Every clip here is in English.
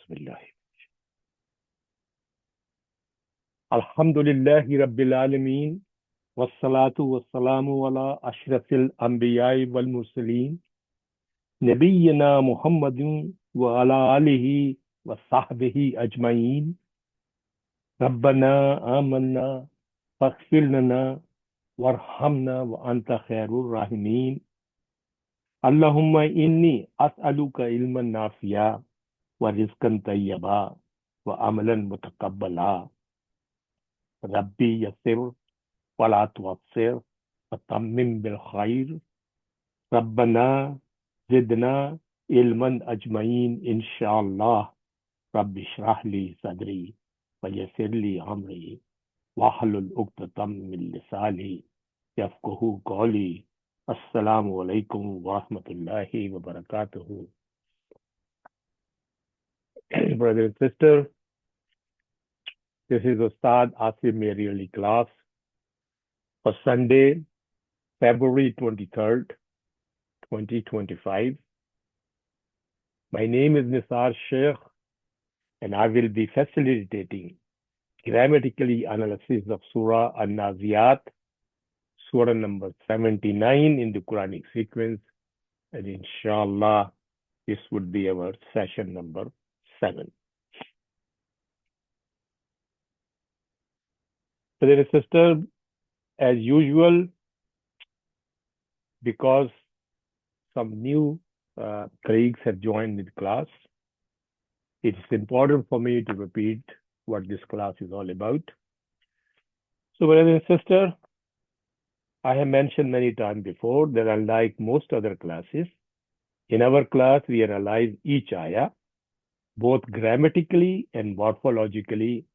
Bismillah. Alhamdulillahi Rabbil Alameen. Wassalatu wassalamu ala ashrafil anbiya'i wal mursaleen. Nabiyyina Muhammadin wa ala alihi wa sahbihi ajma'in. Rabbana amanna faghfir lana warhamna wa anta khairur rahimin. Allahumma inni as'aluka ilman nafi'a wa rizqan tayyiba wa amalan mutaqabbala. Rabbi yassir wa la tu'assir wa tammim bil khair. Rabbana zidna ilman ajma'in inshallah. Rabbi shrah li sadri wa yassir li amri wahlul 'uqdatam min lisani yafqahu qawli. Assalamu alaikum wa rahmatullahi wa barakatuhu. Brother and sister, this is Ustad Asif Meri Ali class for Sunday, February 23rd, 2025. My name is Nisar Shaikh, and I will be facilitating grammatically analysis of Surah An Naziat, Surah number 79 in the Quranic sequence, and inshallah, this would be our session number 7. Brother and sister, as usual, because some new colleagues have joined the class, it's important for me to repeat what this class is all about. So, brother and sister, I have mentioned many times before that unlike most other classes, in our class we analyze each ayah, both grammatically and morphologically,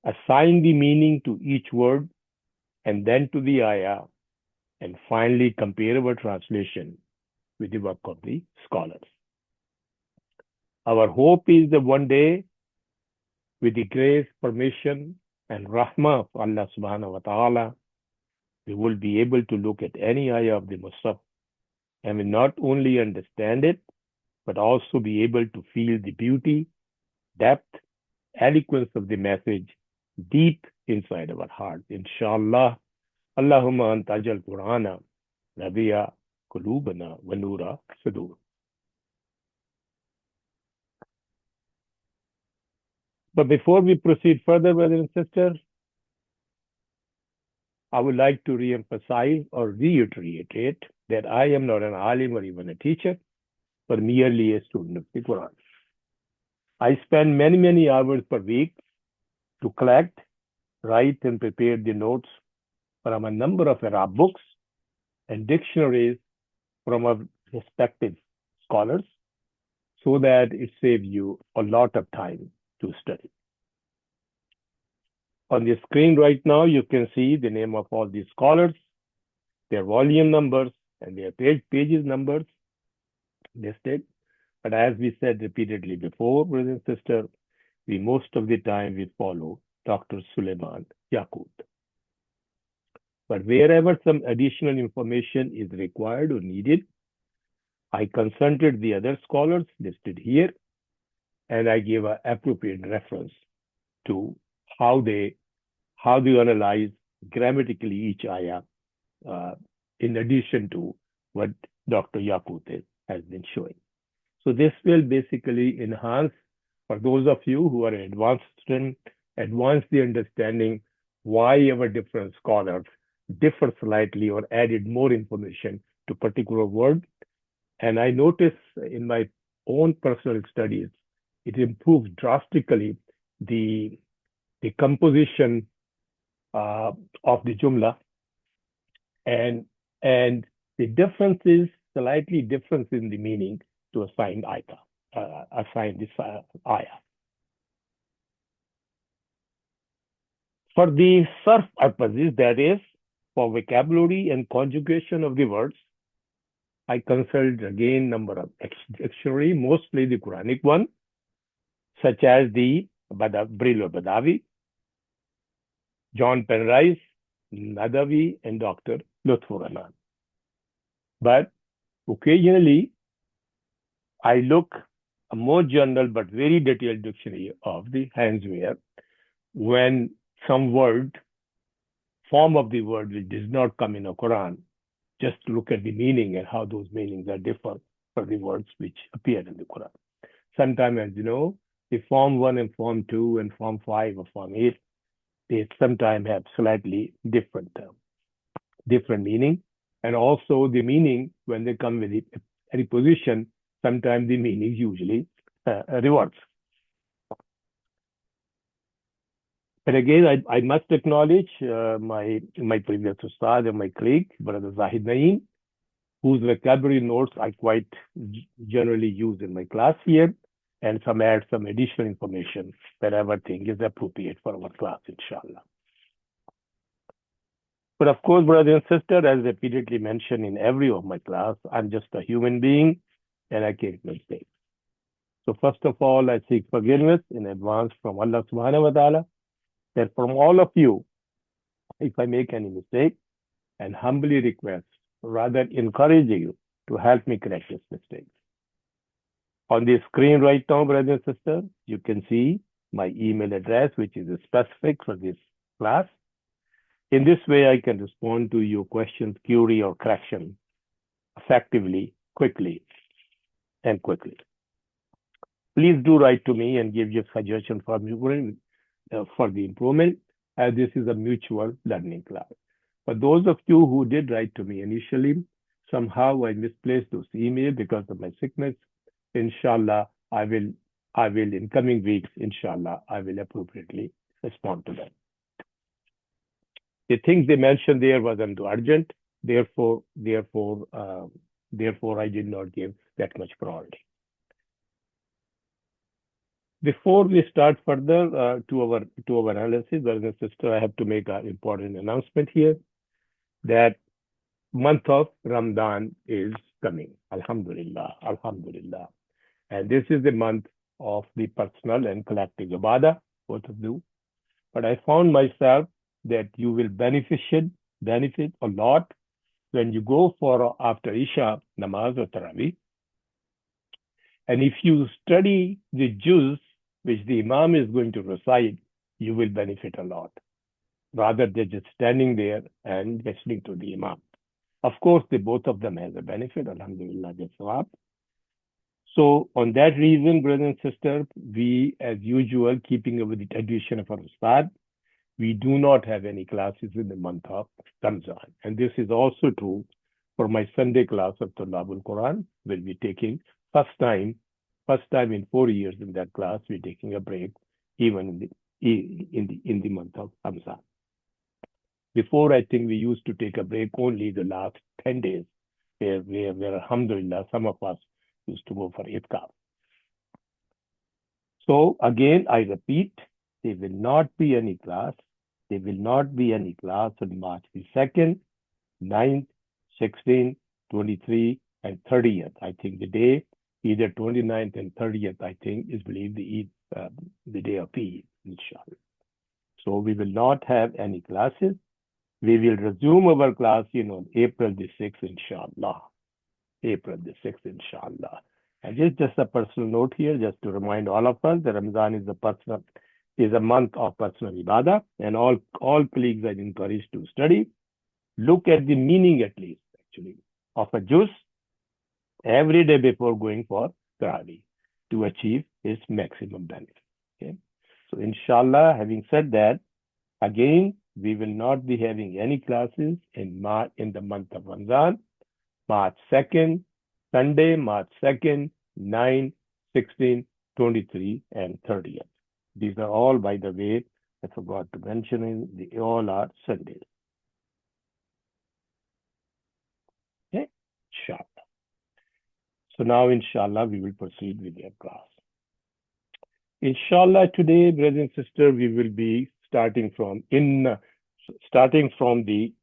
assign the meaning to each word and then to the ayah, and finally compare our translation with the work of the scholars. Our hope is that one day, with the grace, permission, and rahmah of Allah subhanahu wa ta'ala, we will be able to look at any ayah of the Musaf and will not only understand it, but also be able to feel the beauty, depth, eloquence of the message deep inside our hearts. Inshallah, Allahumma antajal Qur'ana, Rabi'a Qulubana wa Nura Sudur. But before we proceed further, brothers and sisters, I would like to re-emphasize or reiterate that I am not an alim or even a teacher, but merely a student of the Quran. I spend many hours per week to collect, write, and prepare the notes from a number of Arab books and dictionaries from our respective scholars, so that it saves you a lot of time to study. On the screen right now, you can see the name of all these scholars, their volume numbers, and their pages numbers listed. But as we said repeatedly before, brothers and sisters, we most of the time we follow Dr. Suleiman Yaqut. But wherever some additional information is required or needed, I consulted the other scholars listed here, and I gave an appropriate reference to how they analyze grammatically each ayah, in addition to what Dr. Yaqut has been showing. So this will basically enhance, for those of you who are advanced students, advance the understanding why our different scholars differ slightly or added more information to particular word. And I notice in my own personal studies, it improves drastically the composition of the jumla, and the difference is slightly difference in the meaning to assign this ayah. For the sarf purposes, that is, for vocabulary and conjugation of the words, I consulted again number of dictionary, mostly the Quranic one, such as the Brill Badawi, John Penrice, Nadawi, and Dr. Lutfur Rahman. But occasionally, I look a more general but very detailed dictionary of the handswear. When some word, form of the word which does not come in the Quran, just look at the meaning and how those meanings are different for the words which appear in the Quran. Sometimes, as you know, the Form 1 and Form 2 and Form 5 or Form 8, they sometimes have slightly different meaning. And also the meaning, when they come with a preposition, sometimes the meaning usually reverts. But again, I must acknowledge my previous ustad and my colleague, Brother Zahid Naeem, whose vocabulary notes I quite generally use in my class here, and some additional information wherever thing is appropriate for our class, inshallah. But of course, brother and sister, as repeatedly mentioned in every of my class, I'm just a human being and I make mistakes. So first of all, I seek forgiveness in advance from Allah subhanahu wa ta'ala, that from all of you, if I make any mistake, and humbly request, rather encouraging you to help me correct this mistake. On the screen right now, brothers and sisters, you can see my email address, which is specific for this class. In this way, I can respond to your questions, query, or correction effectively, quickly. Please do write to me and give your suggestion for the improvement, as this is a mutual learning class. For those of you who did write to me initially, somehow I misplaced those emails because of my sickness. Inshallah, I will in coming weeks, inshallah, I will appropriately respond to them. The things they mentioned there wasn't urgent, therefore I did not give that much priority. Before we start further to our analysis, brothers and sisters, I have to make an important announcement here that month of Ramadan is coming. Alhamdulillah, Alhamdulillah. And this is the month of the personal and collective ibadah, both of you. But I found myself that you will benefit a lot when you go for after Isha namaz or Tarawih. And if you study the juz which the Imam is going to recite, you will benefit a lot, rather than just standing there and listening to the Imam. Of course, both of them has a benefit, alhamdulillah, jasawab. So on that reason, brothers and sisters, we, as usual, keeping with the tradition of our Ustad, we do not have any classes in the month of Ramadan. And this is also true for my Sunday class of Tulabul Quran. We'll be taking first time in 4 years in that class, we're taking a break even in the month of Ramadan. Before, I think we used to take a break only the last 10 days, where alhamdulillah, some of us used to go for iftar. So again, I repeat, there will not be any class. There will not be any class on March the 2nd, 9th, 16th, 23, and 30th. I think the day, either 29th and 30th, I think, is believed the day of Eid, inshallah. So we will not have any classes. We will resume our class, April the 6th, inshallah. April the 6th, inshallah. And just a personal note here, just to remind all of us that Ramadan is a month of personal ibadah, and all colleagues are encouraged to study. Look at the meaning, at least, actually, of a juz every day before going for Tarawih to achieve its maximum benefit. Okay? So inshallah, having said that, again, we will not be having any classes in the month of Ramadan, March 2nd, Sunday, March 2nd, 9, 16, 23, and 30th. These are all, by the way, I forgot to mention, they all are Sundays. Okay, inshallah. So now, inshallah, we will proceed with our class. Inshallah, today, brothers and sisters, we will be starting from the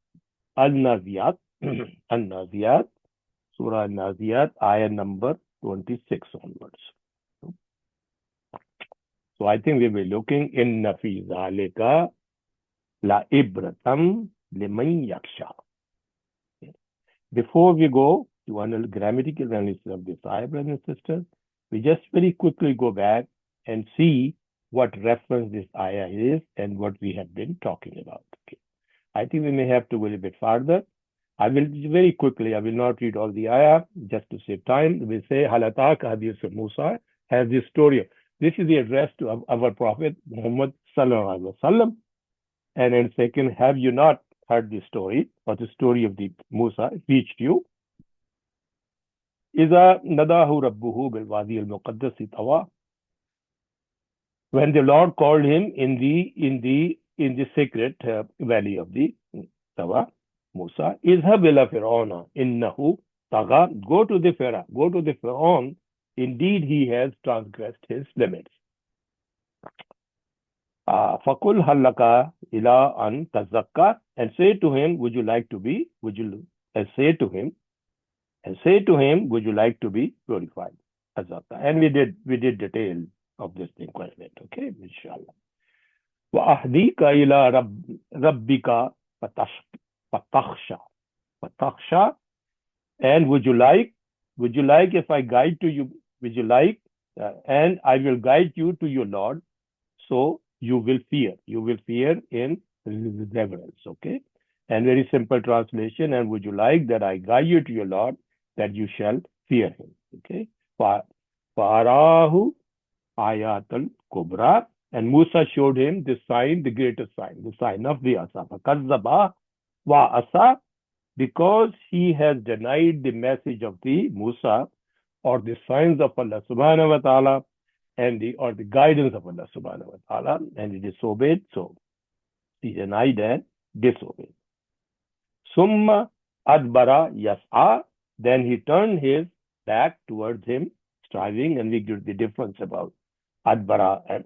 An Naziat, An Naziat, Surah An Naziat, ayah number 26 onwards. So I think we will be looking in Nafi Zalika La Ibratam Liman Yaksha. Before we go to a grammatical analysis of this ayah, brothers and sisters, We just very quickly go back and see what reference this ayah is and what we have been talking about. Okay. I think we may have to go a little bit farther. I will very quickly, I will not read all the ayah just to save time. We say, Halatak Hadith of Musa has this story. This is the address to our Prophet Muhammad Sallallahu Alaihi Wasallam. And in second, have you not heard the story or the story of the Musa reached you? إذا ناداه ربه بالوادي المقدس طوى. When the Lord called him in the sacred valley of the Tawa, Musa, اذهب إلى فرعون إنه طغى. Go to the Pharaoh, go to the Pharaoh. Indeed, he has transgressed his limits. فقل هل لك إلى أن تزكى, and say to him, would you like to be? Would you say to him? And say to him, would you like to be glorified? And we did detail of this thing quite a bit. Okay, inshallah. وأهديك إلى ربك فتخشى. And would you like if I guide to you? Would you like? And I will guide you to your Lord, so you will fear. You will fear in reverence. Okay. And very simple translation. And would you like that I guide you to your Lord, that you shall fear him? Okay. Farahu ayatul kubra. And Musa showed him the sign, the greatest sign, the sign of the asa. Fakazzaba wa asa, because he has denied the message of the Musa, or the signs of Allah subhanahu wa ta'ala, and the guidance of Allah subhanahu wa ta'ala, and he disobeyed, so he denied and disobeyed. Summa adbara yas'a, then he turned his back towards him, striving, and we give the difference about adbara and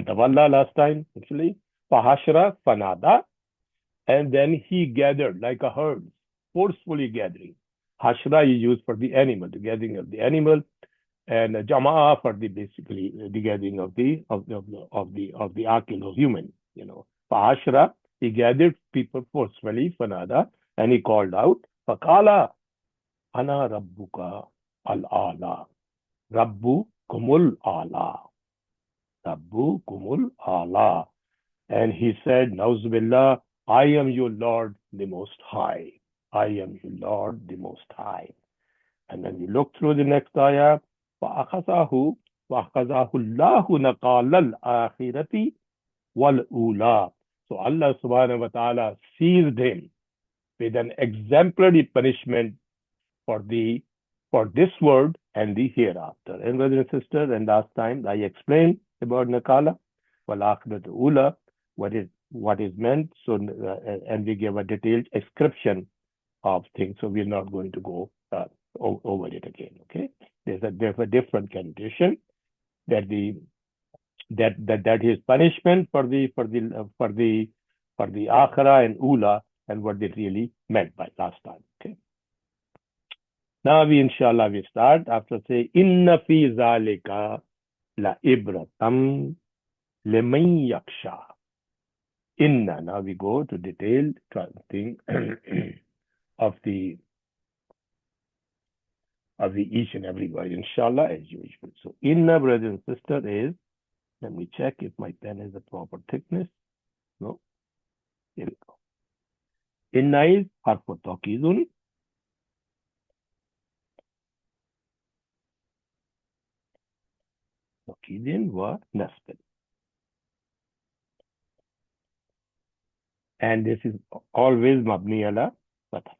tawalla last time, actually. Fahashra fanada, and then he gathered like a herd, forcefully gathering. Hashra is used for the animal, the gathering of the animal, and Jama'ah for the basically the gathering of the akil or human. Fahashra, he gathered people forcefully, fanada, and he called out, Fakala ana rabbuka al-ala, rabbu kumul ala, rabbu kumul ala. And he said, Nauzubillah, I am your Lord the Most High. I am your Lord the Most High. And then we look through the next ayah, فَأَخَذَهُ اللَّهُ نَقَالَ الْآخِرَةِ وَالْأُولَى. So Allah subhanahu wa ta'ala seized him with an exemplary punishment for this world and the hereafter. And brothers and sisters, and last time I explained about Nakala, وَالْآخِرَةُ أُولَى, what is meant. So, and we gave a detailed description of things. So we're not going to go over it again. Okay, there's a different condition that his punishment for the akhirah and ula, and what they really meant by last time. Okay. Now inshallah we start after say inna fi zalika la ibratam liman yaksha. Inna. Now we go to detailed thing of the each and every word, inshallah, as usual. So inna, brother and sister, is, let me check if my pen has the proper thickness. No. Here we go. Inna is harfu tawkidun. Tawkidin wa nasbin. And this is always mabni ala fatha.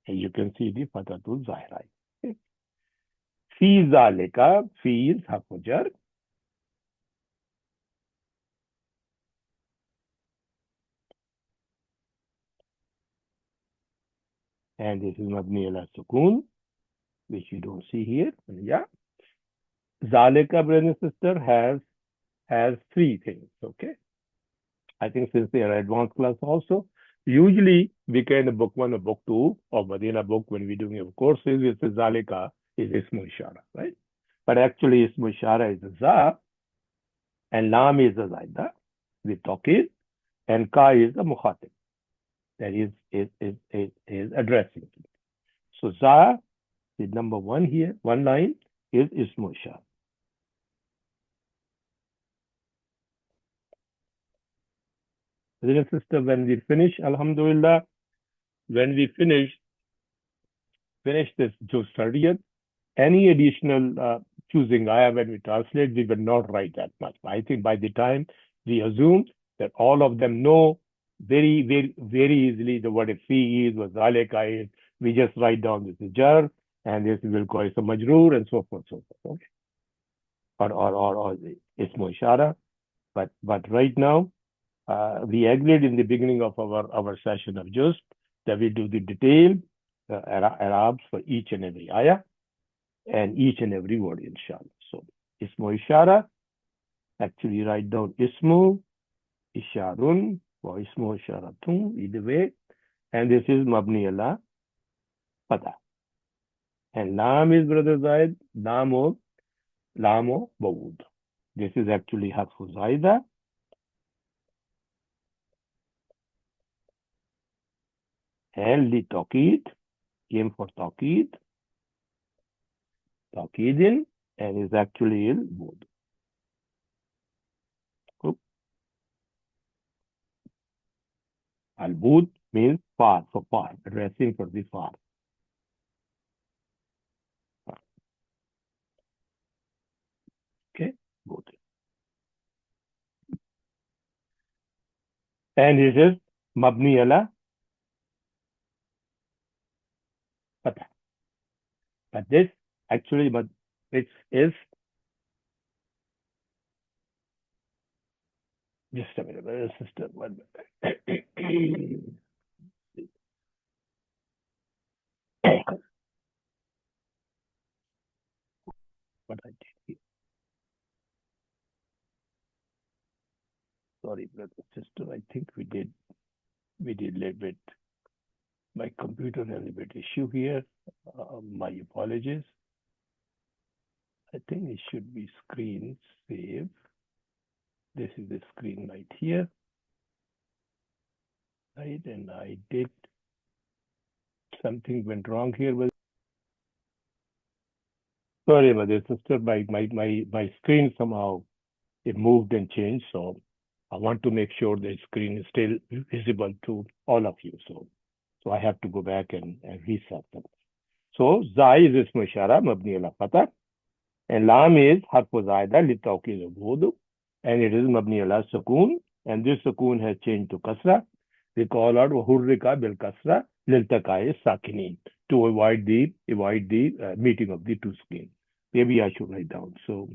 And you can see the fathatul zahira. Fi zalika, fi is harfu jar. And this is mabni ala sukun, which you don't see here. Yeah. Zalika, brother and sister, has three things. Okay. I think since they are advanced class also, usually we can book one or book two or Madina book when we're doing courses, it's Zalika is Ismu Ishara, right? But actually Ismu Ishara is a Za, and Lam is a Zaida with Tawkid, and Ka is a Mukhatib, that is addressing. So Za The number one here, one line is Ismu Ishara. Brother and sister, when we finish, Alhamdulillah, when we finish this Juz 30th, any additional choosing ayah when we translate, we will not write that much. I think by the time we assume that all of them know very, very, very easily the what a fee is, what zalika is, we just write down this is jar, and this will call it a majroor, and so forth, so forth. Okay? Or ismu ishara. But right now, we agreed in the beginning of our session of Juz that we do the detailed Arabs for each and every ayah and each and every word, inshallah. So, Ismu Ishara, actually write down Ismu Isharun or Ismu Isharatun, either way. And this is Mabni Allah Fatah. And Lam is, Brother Zaid, Lamo Bawud. This is actually Harfu Zaida. And Li Taqid came for Taqid, Taqidin, and is actually Il Bud. Al Bud means far, for far, addressing for the far. Okay, Bud. And it is Mabni ala Fatah. But this actually, but it is just a minute, sister. One minute. What I did here. Sorry, brother, sister. I think we did a little bit. My computer has a bit issue here. My apologies. I think it should be screen save. This is the screen right here. Right, and I did something went wrong here with. Sorry about this, sister. My screen somehow it moved and changed, so I want to make sure the screen is still visible to all of you. So I have to go back and reset them. So Zai is Ismu Ishara, Mabni ala Fatah, and Lam is Harfu Zaida li Tawqid al and it is Mabni ala Sukun, and this Sukun has changed to Kasra. We call out Hurrika bil Kasra lil Takai Sakinin to avoid the meeting of the two screens. Maybe I should write down. So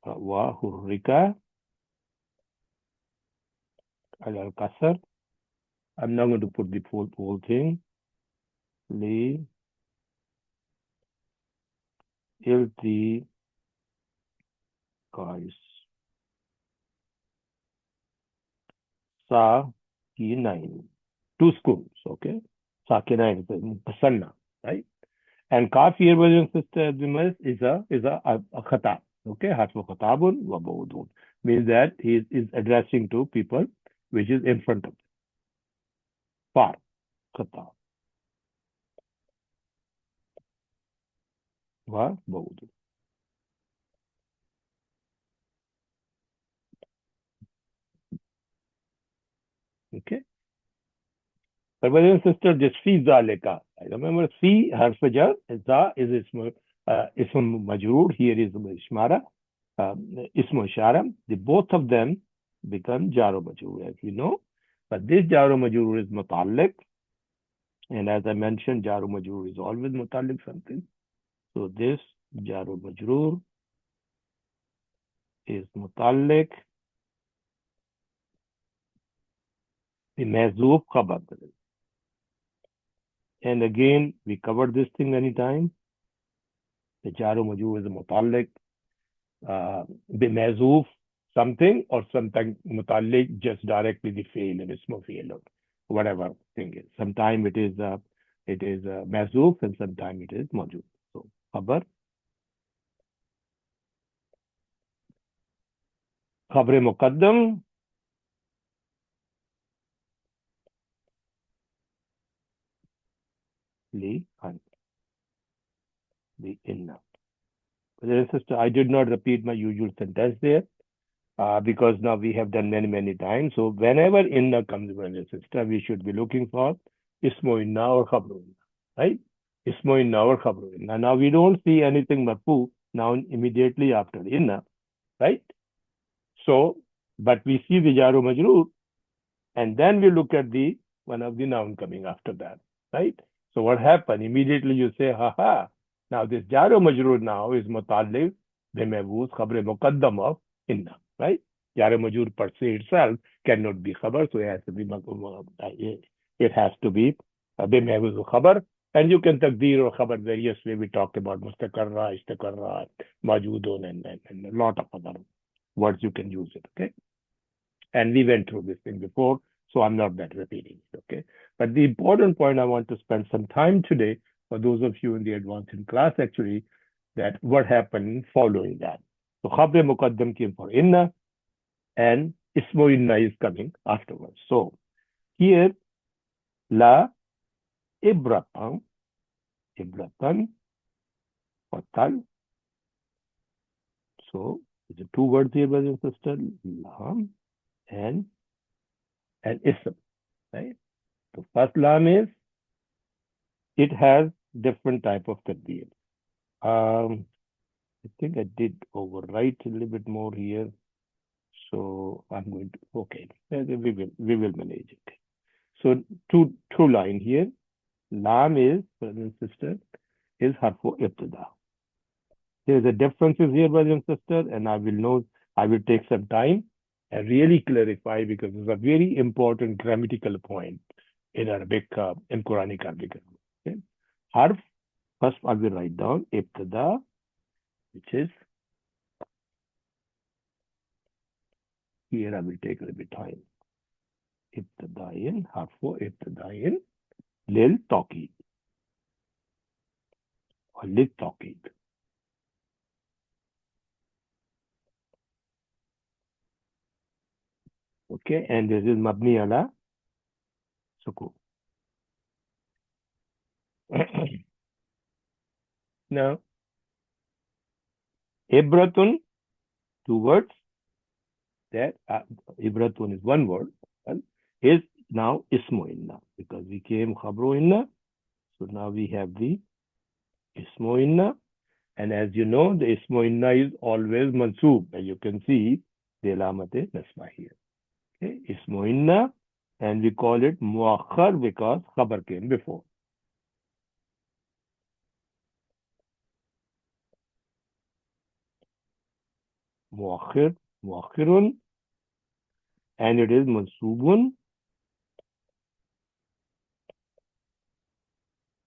wa Hurrika al Kasr. I'm not going to put the whole thing. Li ilti kais Sakinain. Two schools, okay? Sakinain is Pasanna, right? And Kaf here, brothers and sisters, is a khatab, okay? Harfu khatabun wa bawdun. Means that he is addressing to people which is in front of him. Far, khatab. Wa bawdun. Okay? But brothers and sisters, this fi zalika. I remember fi harfu jar, za is ism majroor, here is ishmara. Ismu Ishara, the both of them become Jaro Majroor, as we know. But this Jaro Majroor is Mutalik. And as I mentioned, Jaro Majroor is always Mutalik something. So this Jaro Majroor is Mutalik. The Mazoof Khabar. And again, we covered this thing many times. The Jaro Majroor is a Mutalik. The Mazoof something or something Mutalik just directly the fail and Ismu fail or whatever thing is. Sometimes it is Mazoof and sometimes it is Majoof. So Khabar Muqaddam Li An. the inna. Brother and sister, I did not repeat my usual sentence there because now we have done many, many times. So whenever inna comes, brother and sister, we should be looking for ismo inna or khabru inna, right? Ismo inna or khabru inna. Now we don't see anything marfu now immediately after inna, right? So, but we see the jaro majroor, and then we look at the one of the noun coming after that, right? So what happened? Immediately you say, ha ha. Now this jaro majroor now is mutallib bimabuz khabar muqaddam of inna, right? Jaro majroor per se itself cannot be khabar, so it has to be it has to be bimabuz khabar. And you can takdir or khabar various way. We talked about mustaqarra, istaqarra, majudun, and a lot of other words you can use it. Okay. And we went through this thing before, so I'm not that repeating it, okay? But the important point I want to spend some time today, for those of you in the advancing class actually, that what happened following that. So Khabre Muqaddam came for Inna, and Ismo Inna is coming afterwards. So here, La Ibratan, Ibratan, Fatal. So it's two words here, brothers and sisters, Lam and Ism, right? So first Lam is, it has different type of tadbir. I think I did overwrite a little bit more here. So I'm going to, okay, we will manage it. So two line here. Lam is, brother and sister, is harfu ibtida. There's a differences here, brother and sister, and I will take some time and really clarify because it's a very important grammatical point in Arabic, in Quranic Arabic. Okay? Harf, first I will write down ibtida, which is, here I will take a little bit time. Ibtidain, harfu ibtidain, lil tawqid or lil tawqid. Okay, and this is mabni ala sukun. Now, ibratun, two words. That ibratun is one word. Is now ismu inna because we came khabru inna. So now we have the ismu inna, and as you know, the ismu inna is always mansoob. As you can see, the alamate nasba here. Okay, ismu inna, and we call it muakhar because khabar came before. Muakhir, muakhirun, and it is mansubun,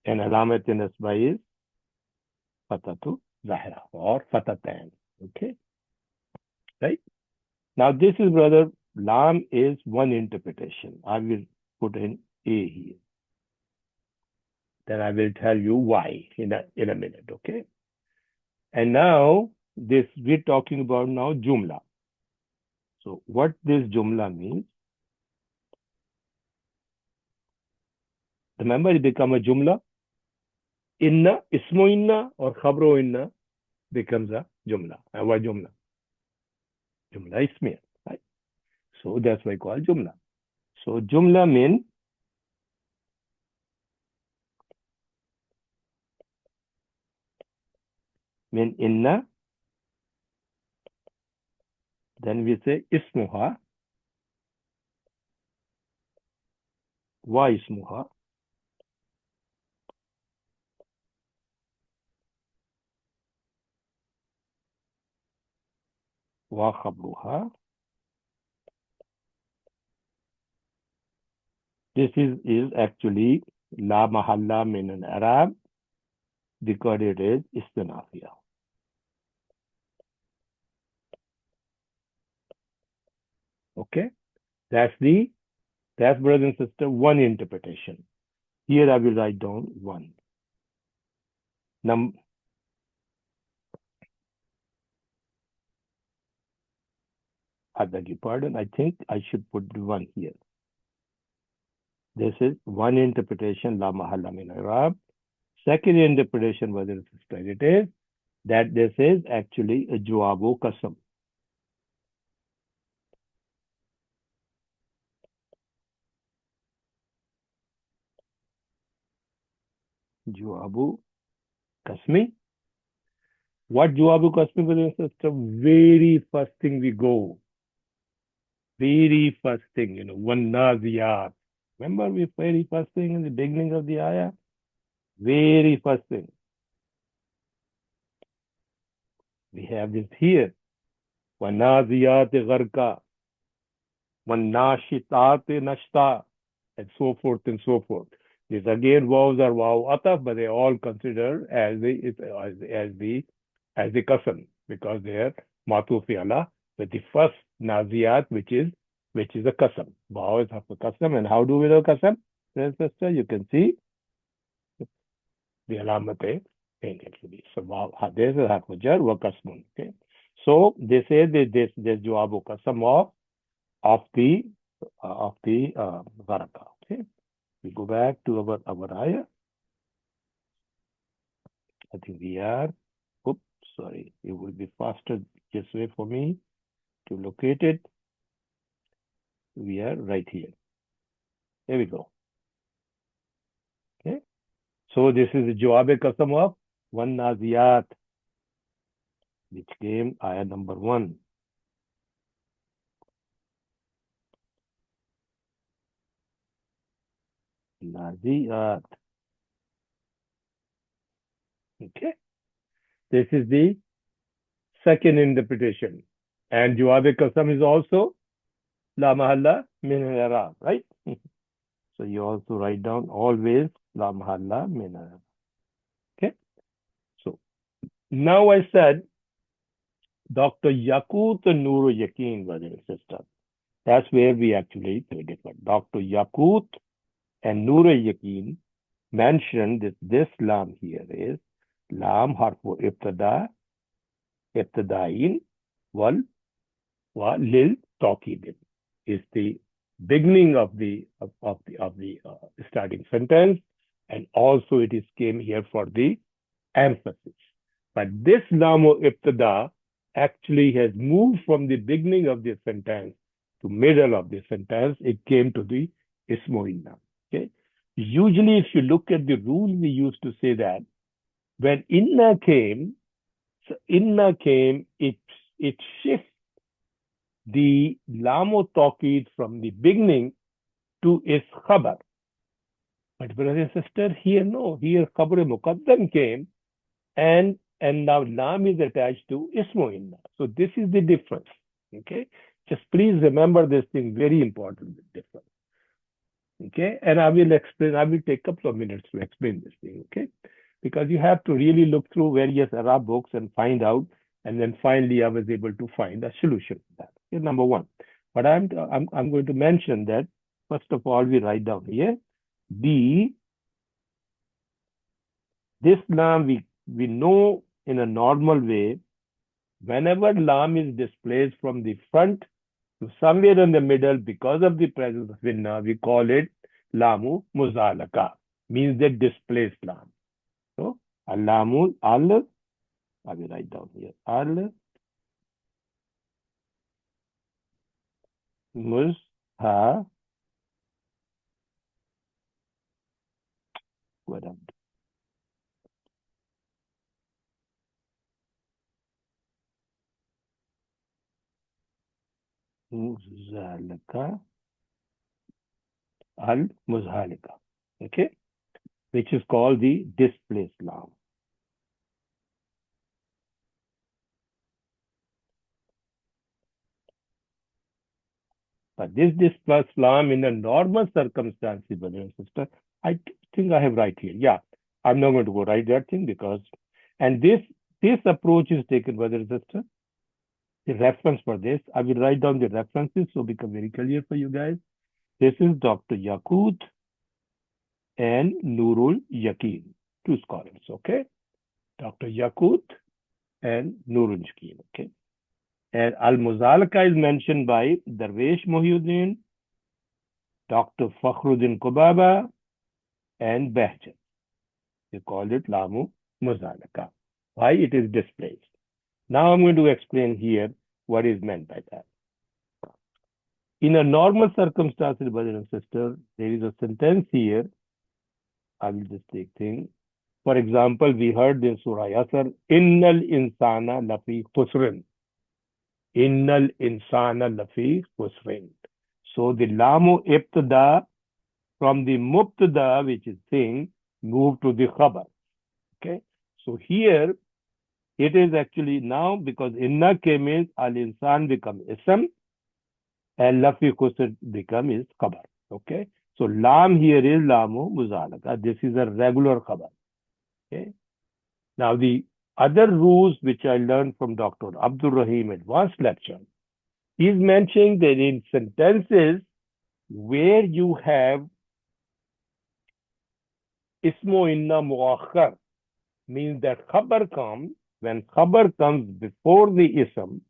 and alamat nasba is fatatu zahra or fatatan. Okay, right? Now this is, brother, lam is one interpretation. I will put in A here. Then I will tell you why in a minute, okay? And now this we're talking about now jumla. So what this jumla means? Remember, it become a jumla. Inna, ismu inna or khabro inna becomes a jumla. And what jumla? Jumla ismiya, right? So that's why I call jumla. So jumla mean inna. Then we say ismuha. Wa ismuha. Wa khabruha. This is actually la mahalla min an Arab because it is istinafiya. Okay, that's brother and sister one interpretation. Here I will write down one. I beg your pardon. I think I should put one here. This is one interpretation, la mahalla min Arab. second interpretation, brother and sister, it is that this is actually a Jawabu Qasam. Jawabu Qasmi. What Jawabu Qasmi, brother and sister? Very first thing we go. Very first thing, An Naziat. Remember we very first thing in the beginning of the ayah? Very first thing. We have this here. An Naziat Gharka. An Nashitat Nashta. And so forth and so forth. These again vaws are waw ataf, but they all considered as the qasam because they are matuf ala with the first naziat, which is a qasam. Waw is harf qasam, and how do we know qasam? Sister, you can see the alamate thing actually. So waw, this is harf jar wa qasmun. Okay. So they say that this jawabu qasam of the gharqa. Okay. We go back to our ayah. I think we are, oops, sorry, it will be faster this way for me to locate it. We are right here. There we go. Okay. So this is the Jawab Qasam of An Naziat, which came ayah number 1. Naziat. Okay. This is the second interpretation. And Jawab Qasam is also La Mahalla Min al-I'rab, right? So you also write down always La Mahalla Min al-I'rab. Okay. So now I said Dr. Yaqut Noor Yaqeen, brother and sister. That's where we actually differ. Dr. Yaqut and Noor Yaqeen mentioned that this lam here is lam harfu ibtida'in wal lil tawkid. Is the beginning of the starting sentence, and also it is came here for the emphasis. But this lam ibtada actually has moved from the beginning of the sentence to middle of the sentence. It came to the ismu inna. Okay. Usually, if you look at the rule, we used to say that when inna came, it shifts the lamo taqid from the beginning to its khabar. But brother and sister, here no, here khabar muqaddam came, and now lam is attached to ismu inna. So this is the difference. Okay, just please remember this thing, very important difference. Okay, and I will explain. I will take a couple of minutes to explain this thing. Okay, because you have to really look through various Arab books and find out, and then finally I was able to find a solution to that. Okay, number one. But I'm going to mention that first of all we write down here this lam we know in a normal way, whenever lam is displaced from the front to somewhere in the middle because of the presence of inna, we call it lamu muzalaka, means that displaced lam. So alamu al, I will write down here al muzha, whatever. Muzalaka al muzhalika, okay, which is called the displaced lam. But this displaced lam in a normal circumstance, brother and sister, I think I have right here. Yeah, I'm not going to go write that thing because, and this approach is taken, brother and sister. The reference for this, I will write down the references so become very clear for you guys. This is Dr. Yaqut and Nurul Yaqeen, two scholars, okay? Dr. Yaqut and Nurul Yaqeen, okay? And Al-Muzalaka is mentioned by Darwesh Mohiuddin, Dr. Fakhruddin Kubaba, and Behjan. They called it Lamu Muzalaka. Why it is displaced. Now I'm going to explain here what is meant by that. In a normal circumstances, brother and sister, there is a sentence here. I will just take thing. For example, we heard in Surah Yasr, Innal insana lafi khusrin. Innal insana lafi khusrin. So the lamu ibtada from the mubtada, which is thing, move to the khabar. Okay. So here it is actually now because inna came in, al insan become ism and lafi khusr become is khabar. Okay. So lam here is lamu muzalaka. This is a regular khabar. Okay. Now the other rules which I learned from Dr. Abdul Rahim advanced lecture is mentioning that in sentences where you have ismo inna muakhar, means that khabar comes, when khabar comes before the ism,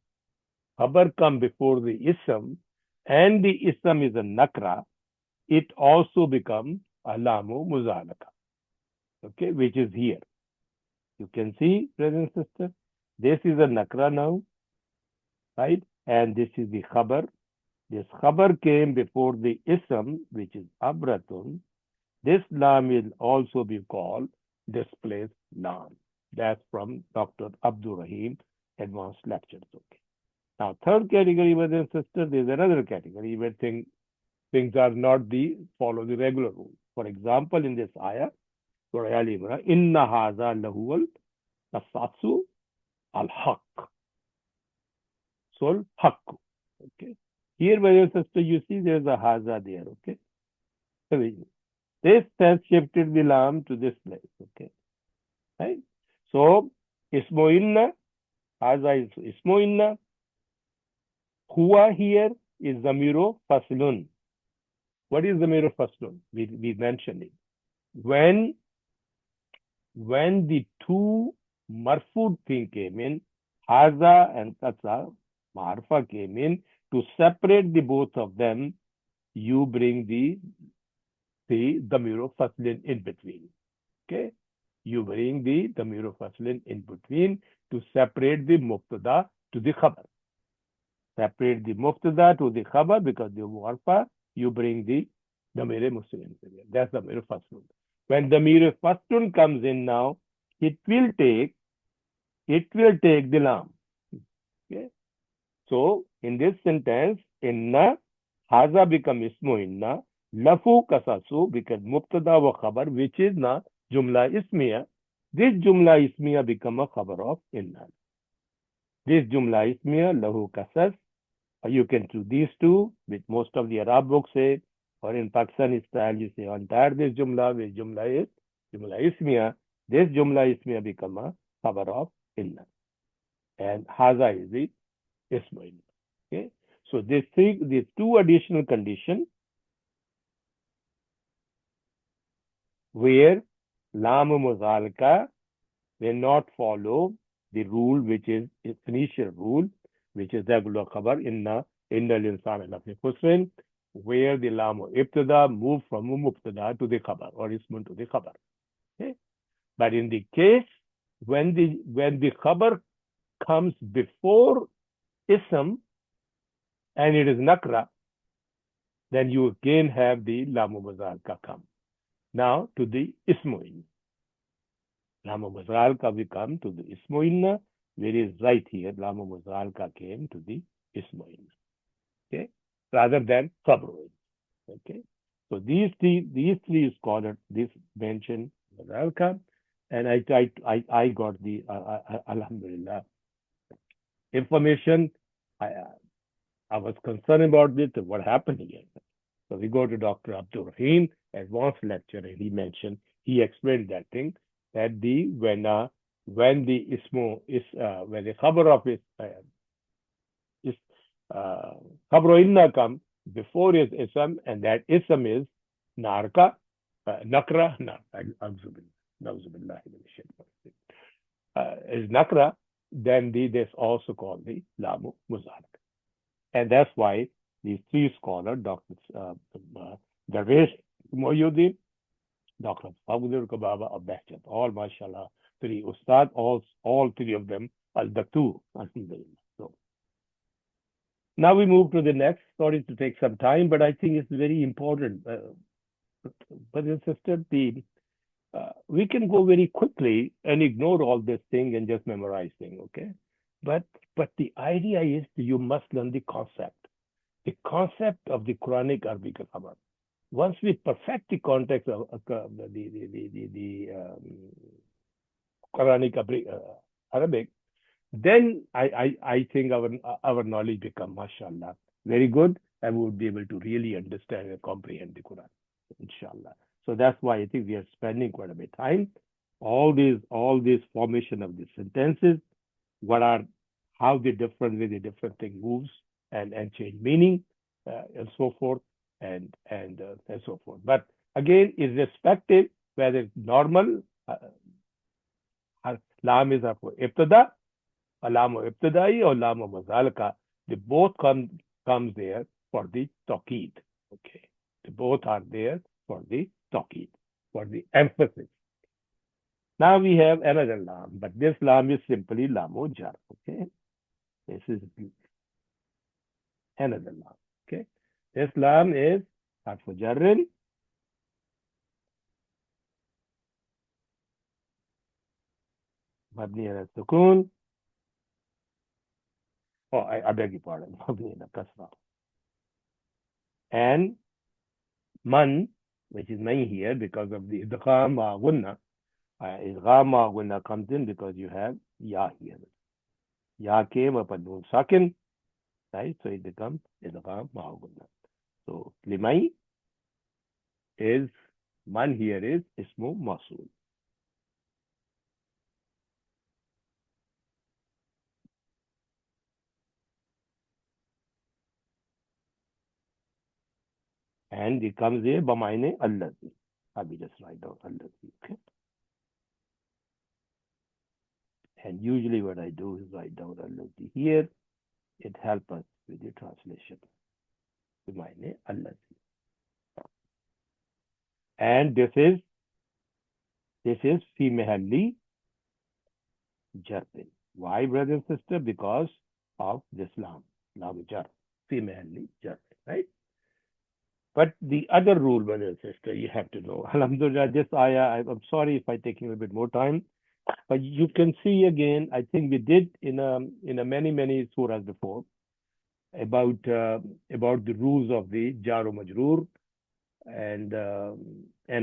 khabar comes before the ism, and the ism is a nakra, it also becomes alamu muzalaka. Okay, which is here. You can see, brothers and sisters, this is a nakra now, right? And this is the khabar. This khabar came before the ism, which is abratun. This lam will also be called displaced lam. That's from Dr. Abdul Rahim, advanced lectures. Okay. Now, third category, brothers and sisters, there's another category where things are not follow the regular rule. For example, in this ayah, Surah Al Imran, Inna haza lahuwal nasatsu al haq. Sol haqq. Okay. Here, brothers and sisters, you see there's a haza there. Okay. So this has shifted the lam to this place. Okay. Right? So, ismo inna, haza is ismo inna. Huwa here is zamiro faslun. What is zamiro faslun? We mentioned it. When the two marfud thing came in, haza and katsa, marfa came in, to separate the both of them, you bring the damiro faslin in between. Okay? You bring the damiro faslin in between to separate the mubtada to the khabar. Separate the mubtada to the khabar because the marfa, you bring the damir muslim. That's the damir faslun. When damir faslun comes in now, it will take the lam. Okay? So in this sentence, inna haza become ismu inna, lafu kasasu because mubtada wa khabar, which is na jumla ismiya. This jumla ismiya become a khabar of inna. This jumla ismiya lahu kasas. You can do these two, which most of the Arab books say, or in Pakistani style, you say entire this jumla, which jumla is jumla ismiya. This jumla ismiya become a khabar of inna. And haza is the ismu inna. Okay. So these two additional conditions where lam muzalaka will not follow the rule, which is its initial rule, which is regular khabar inna al-insana lafi khusrin, where the lam ibtada move from mubtada to the khabar or ismun to the khabar. Okay? But in the case when the khabar comes before ism and it is nakra, then you again have the lamu muzalaka come. Now to the ismu inna. Lamu muzalaka will come to the ismu inna, where is right here, lamu muzalaka came to the ismu inna. Okay, rather than khabru. Okay, so these three scholars this mentioned muzalaka, and I got the alhamdulillah information. I was concerned about this, what happened here. So we go to Dr. Abdul Rahim, advanced lecturer. He mentioned, he explained that thing, that when the ismu is when the khabar of is khabru inna come before is ism, and that ism is nakra, is nakra, then this also called the lamu muzalaka. And that's why these three scholars, Dr. Darvesh Mohyuddin, Dr. Fagulur Kababa of Behchat. All, mashallah, three Ustad, all three of them, al Daktur. Alhamdulillah. So now we move to the next. Sorry to take some time, but I think it's very important. Brothers and sisters, we can go very quickly and ignore all this thing and just memorize thing, okay? But the idea is that you must learn the concept of the Quranic Arabic grammar. Once we perfect the context of the Quranic Arabic, then I think our knowledge become, mashallah, very good, and we would be able to really understand and comprehend the Quran, inshallah. So that's why I think we are spending quite a bit of time. All these formation of the sentences, what are how the different way the different thing moves and change meaning, and so forth, and so forth. But again, irrespective whether it's normal, lam is for ibtada, alam ibtidai or lam mazalka, they both comes there for the taqid. Okay, they both are there for the taqid, for the emphasis. Now we have another lam, but this lam is simply lamo jar. Okay, this is another lam. Okay, this lam is harfu jarrin, mabni ala sukun. Oh, I beg your pardon, mabni ala kasra. And man, which is may here because of the idgham gunna. Idgham gunna comes in because you have ya here. Ya came upon noon sakin, right? So it becomes idgham gunna. So limay is man here is ismu masul. And it comes here bamaine allazi. I'll be just write down allazi. Okay. And usually what I do is write down allazi here. It helps us with the translation. Bamaine allazi. And this is fi mahalli jarrin. Why, brother and sister? Because of this lam jar, fi mahalli jarrin, right? But the other rule, brother and sister, you have to know. Alhamdulillah, this ayah, I'm sorry if I'm taking a bit more time, but you can see again, I think we did in a many surahs before about the rules of the jar majroor and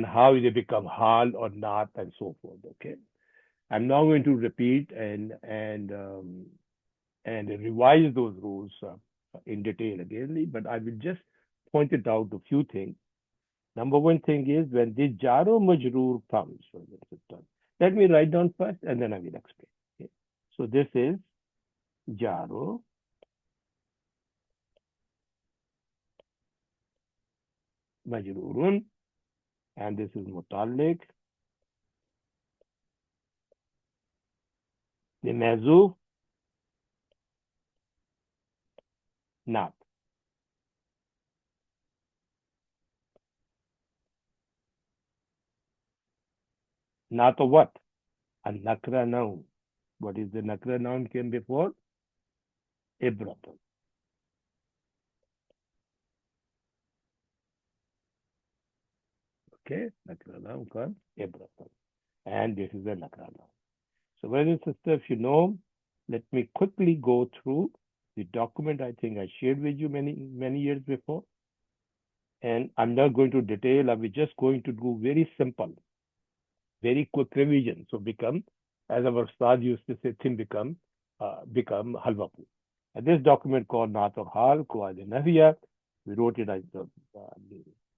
how they become hal or not and so forth. Okay, I'm now going to repeat and revise those rules in detail again, but I will just point it out a few things. Number one thing is when the jaro majroor comes, let me write down first and then I will explain. Okay. So this is jaro majroorun, and this is mutallik. The mazuf not. Not a what? A nakra noun. What is the nakra noun came before? Ibratun. Okay, nakra noun comes ibratun. And this is a nakra noun. So, brothers and sisters, if you know, let me quickly go through the document I think I shared with you many years before. And I'm not going to detail, I'm just going to do very simple, very quick revision. So become, as our Ustad used to say, thing become halwapu. And this document called Naat of Hal, An Naziat, we wrote it,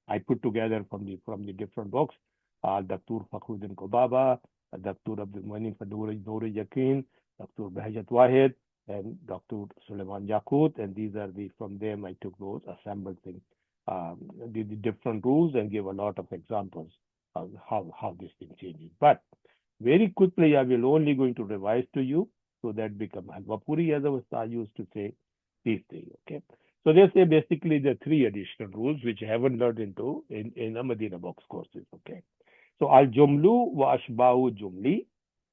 I put together from the different books, Dr. Fakhruddin Kobaba, Dr. Abdul Mu'min Nouri Yaqeen, Dr. Bahjat Wahid, and Dr. Suleiman Yaqut, and these are from them I took those assembled things, the different rules and gave a lot of examples of how this thing changes. But very quickly, I will only going to revise to you so that become Halwapuri, as I used to say, these things. Okay. So they say basically the three additional rules which I haven't learned in the Medina box courses. Okay. So al-jumlu wa ashbahu jumli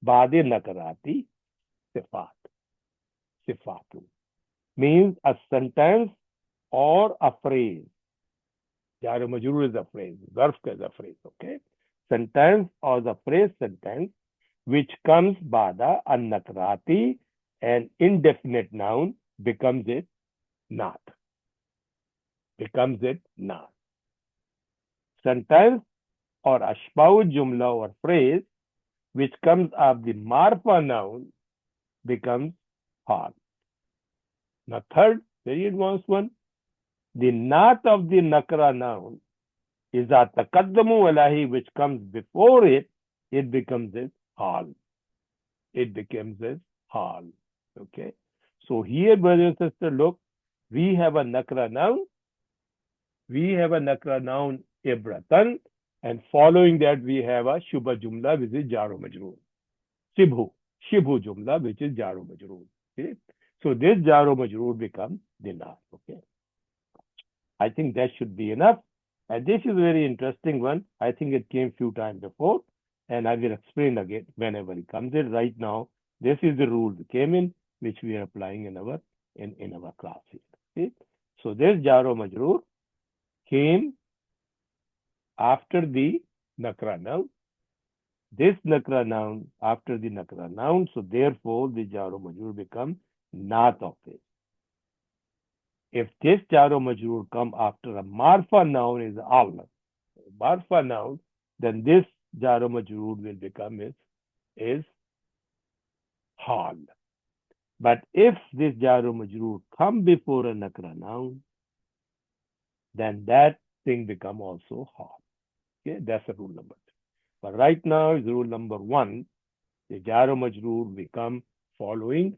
ba'de nakarati sifat. Sifatu means a sentence or a phrase. Jar majroor is a phrase. Zarf is a phrase. Okay. Sentence or the phrase sentence which comes bada an nakrati, an indefinite noun becomes it not. Becomes it not. Sentence or ashbau jumla or phrase which comes of the marfa noun becomes hal. Now third, very advanced one, the not of the nakra noun is a taqaddamu alahi which comes before it, it becomes its hal. It becomes its hal. Okay. So here, brothers and sisters, look, we have a nakra noun. We have a nakra noun ibratan, and following that we have a shubha jumla which is jaro majroor. Shibhu. Shibhu jumla which is jaro majroor. Okay. So this jaro majroor becomes dinar. Okay. I think that should be enough. And this is a very interesting one. I think it came few times before, and I will explain again whenever it comes in. Right now, this is the rule that came in, which we are applying in our class here. Okay? So this jaro majroor came after the nakra noun. This nakra noun after the nakra noun. So therefore, the jaro majroor becomes not of it. If this jaro majroor come after a marfa noun is al, marfa noun, then this jaro majroor will become is hal. But if this jaro majroor come before a nakra noun, then that thing become also hal. Okay, that's the rule number two. But right now is rule number one. The jaro majroor become following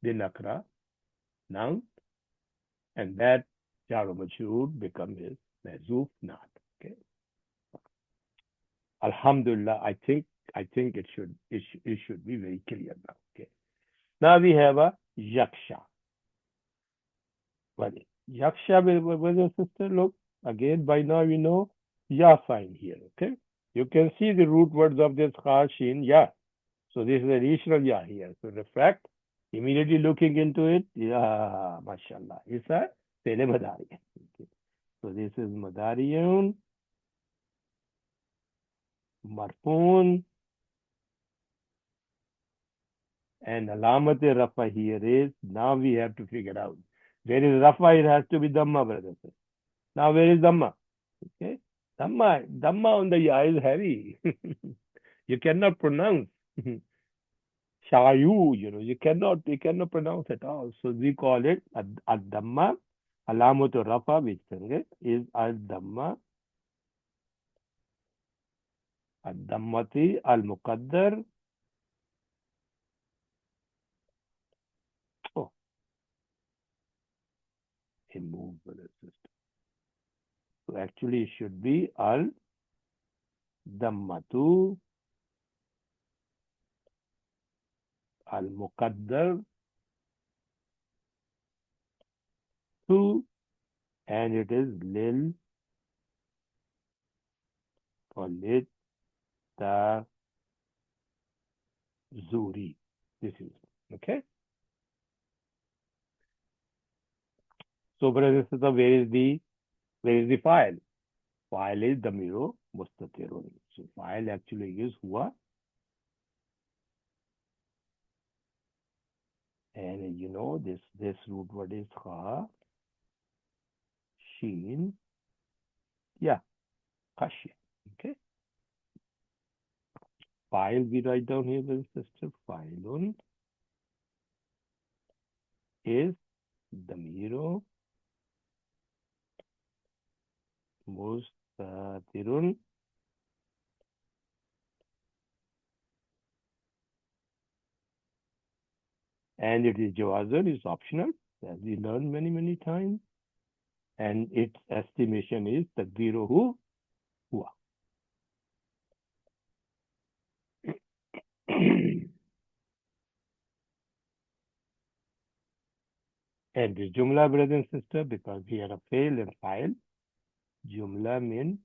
the nakra noun, and that jaro majroor become is mezuf not. Okay. Alhamdulillah, I think it should be very clear now. Okay. Now we have a yaksha. Well, yaksha, brother and sister, look again. By now we know ya sign here. Okay. You can see the root words of this shin ya. So this is additional ya here. So refract. Immediately looking into it, ya, mashallah. It's a pele madari. Okay. So this is madariyun, marfoon, and alamat rafa here is, now we have to figure out where is rafa. It has to be dhamma, brother. Now where is dhamma? Okay, dhamma on the ya is heavy. You cannot pronounce. Shayu, you cannot pronounce at all. So we call it ad dhamma. Alamatu rafa, which is ad dhamma, ad dhammati al muqaddar. Oh, it moved, brother, sister. So actually it should be al dhammatu al muqaddar to, and it is lil or lit the zuri. This is okay. So, brothers and sisters, where is the file? File is damiro mustatirun. So file actually is huwa, and this root word is kha, sheen, yeah, khashya. Okay. File we write down here, brothers and sisters. Fileun is damiro mustatirun, and it is jawazan, it's optional, as we learned many times, and its estimation is takdiruhu huwa. And the jumla, brother and sister, because we had a fail and file, jumla mean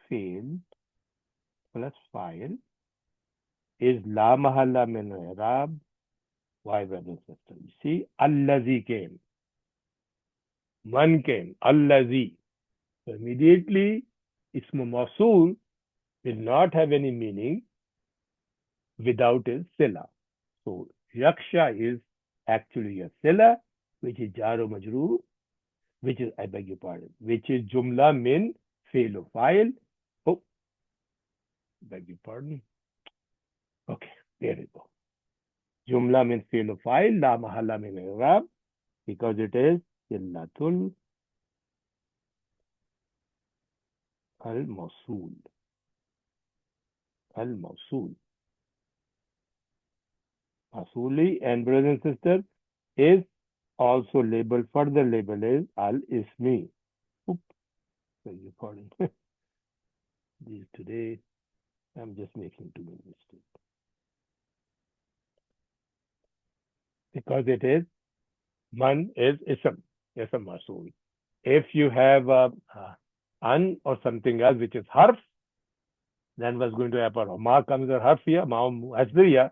fail plus file is la mahalla min i'rab. Why, brother and sister? You see, allazi came, man came, allazi. So immediately, ismu mausul will not have any meaning without a sila. So yaksha is actually a sila, which is jaro majroor, which is, I beg your pardon, which is jumla min fail file. Oh, beg your pardon. Okay, there we go. Jumla min fail file, la mahalla min i'rab, because it is sillatul al mausul. Al mausul. Masuli, and brothers and sisters, is also labeled, further label is al ismi. Oop, beg your pardon. These today, I'm just making too many mistakes. Because it is, man is ism masul. If you have an or something else which is harf, then what's going to happen? Ma comes a harf here, ma asriya,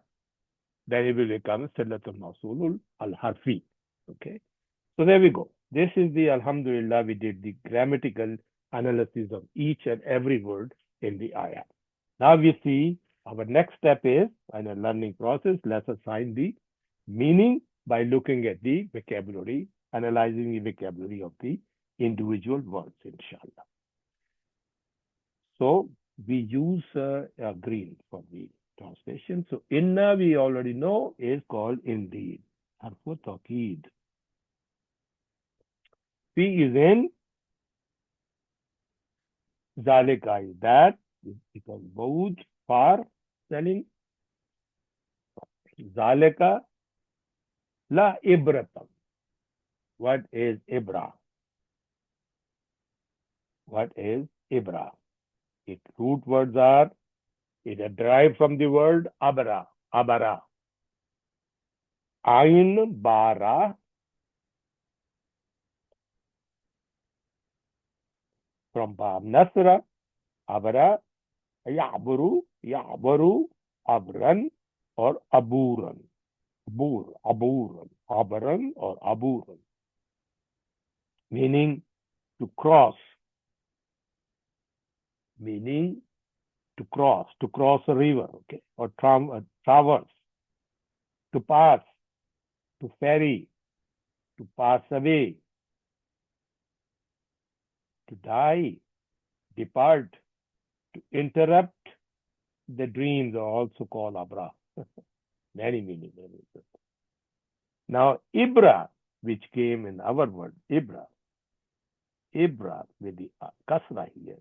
then it will become sillatul mausulul al harfi. Okay. So there we go. This is the Alhamdulillah, we did the grammatical analysis of each and every word in the ayah. Now we see our next step is in a learning process. Let's assign the meaning by looking at the vocabulary, analyzing the vocabulary of the individual words, inshallah. So we use green for the translation. So inna we already know is called indeed. Harfu taqeed. P is in, zalika is that, because both for selling, zalika la ibratam. What is ibra? What is ibra? Its root words are, it is derived from the word abara, abara. Ain bara, from Bab Nasra, abara, ya'buru, ya'baru, abran, or aburan. Abur, aburan, abaran, or aburan. Meaning to cross. Meaning to cross a river, okay, or traverse, to pass, to ferry, to pass away, to die, depart, to interrupt. The dreams are also called abra. Many meanings. Now, ibra, which came in our word, ibra with the kasra here,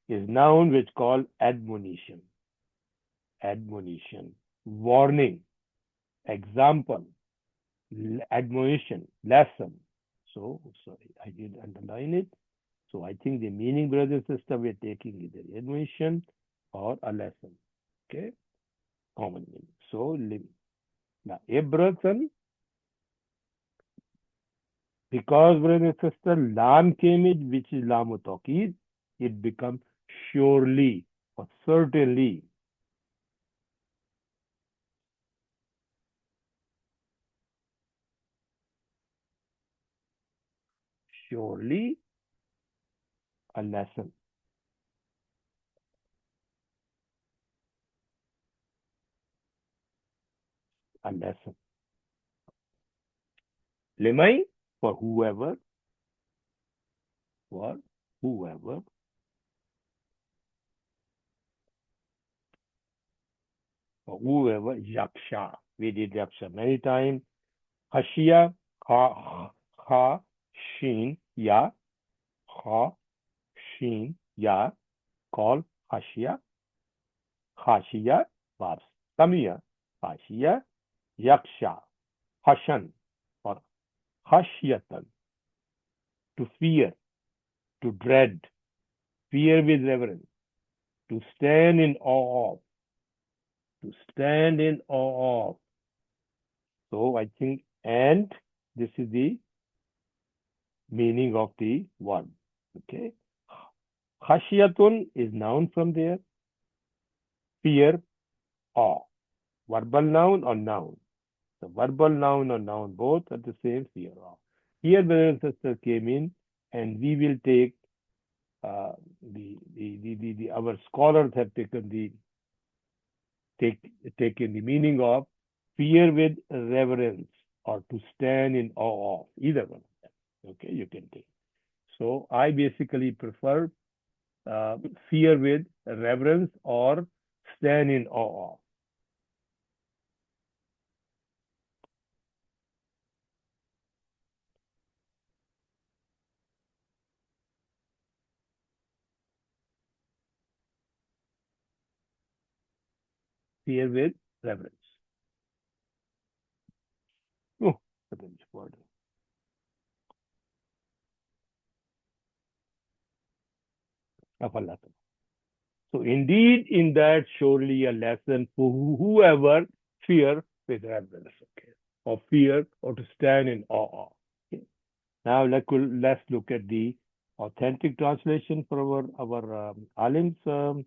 is noun which called admonition, warning, example, admonition, lesson. So, sorry, I did underline it. So I think the meaning, brother and sister, we're taking either admonition or a lesson. Okay, common meaning. So, now, ibratan, because, brother and sister, lam came in, which is lamu taqeed, it becomes surely or certainly. Surely a lesson. A lesson. Limai, for whoever, for whoever. For whoever, yaksha. We did yaksha many times. Khashia, kha, shin, ya, kha, shin, ya, call khashia, khashia, verbs. Samia, khashia, yaksha, hashan, or khashyatan, to fear, to dread, fear with reverence, to stand in awe of, to stand in awe of. So I think, and this is the meaning of the word. Okay. Khashiyatun is noun from there. fear, awe. Verbal noun or noun. The verbal noun or noun both are the same, fear, awe. Here, brothers and sisters came in, and we will take our scholars have take, taken the meaning of fear with reverence or to stand in awe of, either one of them. Okay, you can take. So I basically prefer fear with reverence or stand in awe of. Fear with reverence. Oh, word of Allah. So indeed, in that surely a lesson for whoever fear with reverence, okay, or fear or to stand in awe. Okay. Now let's look at the authentic translation for our alims,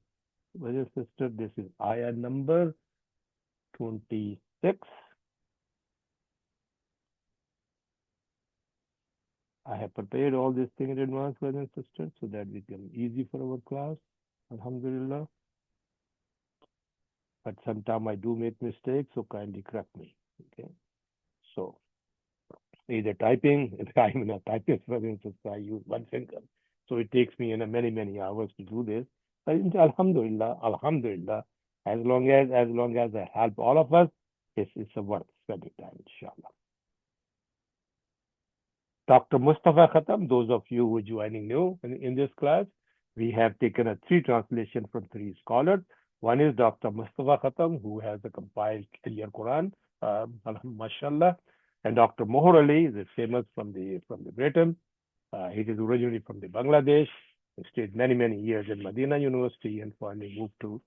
brother sister. This is ayah number 26. I have prepared all these things in advance, brothers and sisters, so that it become easy for our class. Alhamdulillah. But sometimes I do make mistakes, so kindly correct me. Okay. So either typing, if I'm not typing, for instance, I use one finger. So it takes me many hours to do this. But Alhamdulillah, as long as I help all of us, it's a worth spending time, inshallah. Dr. Mustafa Khatam, those of you who are joining new in this class, we have taken a three translation from three scholars. One is Dr. Mustafa Khatam, who has a compiled clear Quran, mashallah, and Dr. Mohar Ali is famous from the Britain. He is originally from the Bangladesh. He stayed many years in Medina University and finally moved to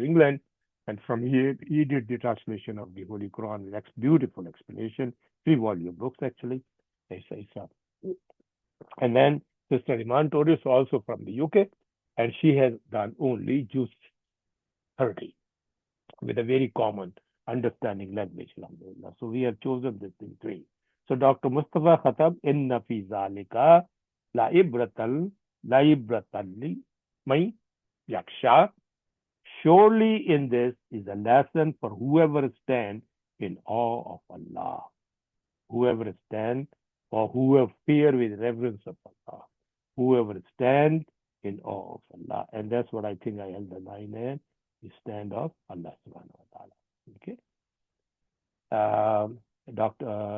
England. And from here, he did the translation of the Holy Quran. That's beautiful explanation. 3-volume books actually. And then Sister Iman Tori is also from the UK, and she has done only Juz 30 with a very common understanding language. Alhamdulillah. So we have chosen this in three. So Dr. Mustafa Khatab, inna fi zalika la ibratan may yaksha. Surely in this is a lesson for whoever stands in awe of Allah. Whoever stands or whoever fear with reverence of Allah. Whoever stands in awe of Allah. And that's what I think I held the line in. The stand of Allah subhanahu wa ta'ala. Okay.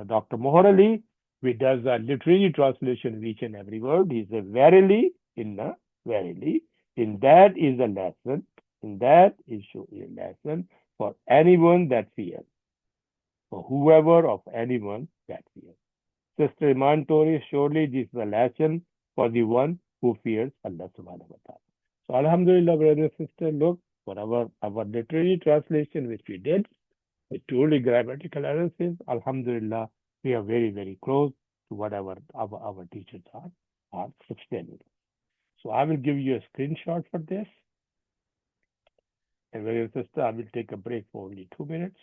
Dr. Mohar Ali, which does a literary translation of each and every word. He said, verily, verily, in that is a lesson, in that is a lesson for anyone that fears, for whoever of anyone that fears. Sister Iman Tori, surely this is a lesson for the one who fears Allah subhanahu wa ta'ala. So Alhamdulillah, brother and sister, look, for our literary translation which we did, with truly grammatical analysis, Alhamdulillah, we are very close to what our teachers are explaining. So I will give you a screenshot for this. And brother and sister, I will take a break for only 2 minutes.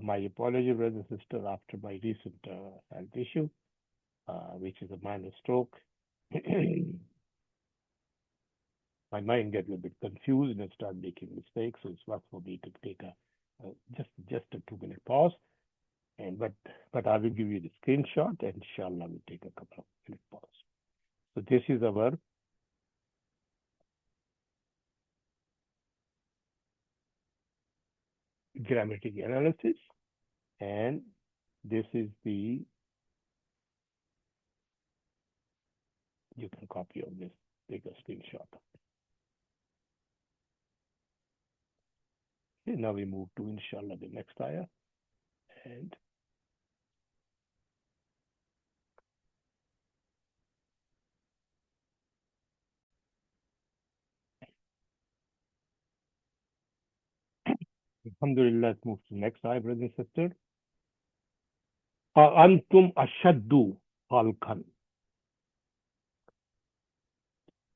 My apology, brother and sister, after my recent health issue, which is a minor stroke. My mind gets a little bit confused and I start making mistakes. So it's worth for me to take just a 2-minute pause. And but I will give you the screenshot and inshallah we'll take a couple of minute pause. So this is our grammatical analysis, and this is the, you can copy of this, take a screenshot. Okay, now we move to inshallah the next ayah, and alhamdulillah, let's move to the next ayah, brother and sister. Antum ashaddu khalqan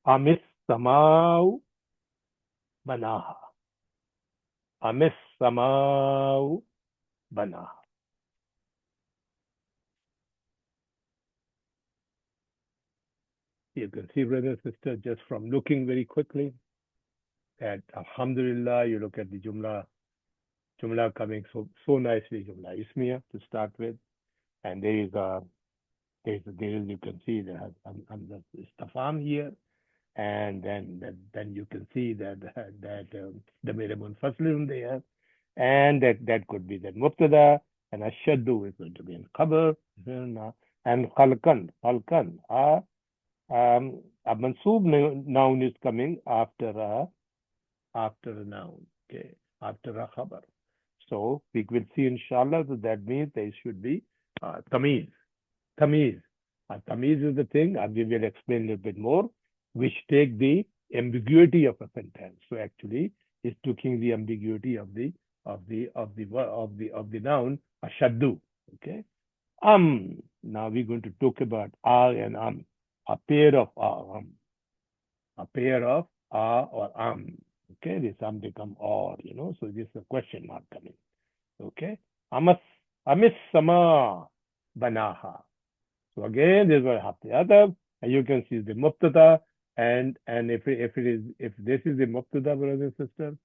amis samau banaha. Amis samau bana. You can see, brother and sister, just from looking very quickly at Alhamdulillah, you look at the Jumla coming so nicely, Jumla Ismiya to start with. And there is you can see that the Istafam here, and then you can see that the Miramun Faslun there, and that could be the Mubtada, and Ashaddu is going to be in Khabar, and Khalkan, a Mansoob noun is coming after a noun, okay, after a Khabar. So we will see inshallah that means there should be Tamiz. Tamiz. Tamiz is the thing, and we will explain a little bit more, which take the ambiguity of a sentence. So actually, it's taking the ambiguity of the noun ashaddu. Okay. Now we're going to talk about and a pair of a pair of or Okay, this become or, so this is a question mark coming. Okay. Amas amis sama banaha. So again, this was Hafti and you can see the Mubtada, and if this is the Mubtada, brothers and sisters,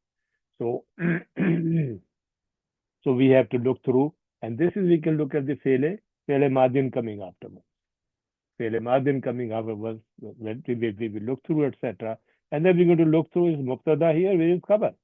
so so we have to look through, and this is we can look at the Fele Madin coming afterwards. Fele Madin coming afterwards, when we will look through, etc. And then we're going to look through is Mubtada here, where is Khabar.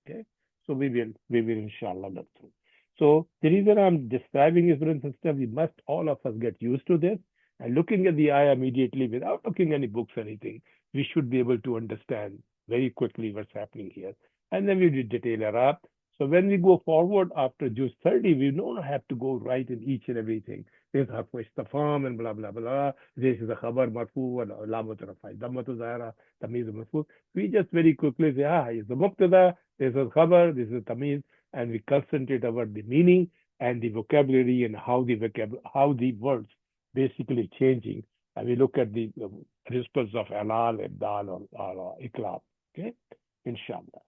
Okay, so we will inshallah look through. So the reason I'm describing is, brothers and sisters, we must all of us get used to this, and looking at the ayah immediately without looking any books or anything, we should be able to understand very quickly what's happening here, and then we will detail it up. So when we go forward after Juz 30, we don't have to go right in each and everything. There's harfu istifham and blah blah blah. This is a khabar marfu and lamat rafai dammatu zahira tamiz marfu. We just very quickly say, is the mubtada, this is khabar, this is tamiz, and we concentrate about the meaning and the vocabulary and how the words basically changing. And we look at the results of alal, ibdal, or iklab. Okay, inshallah.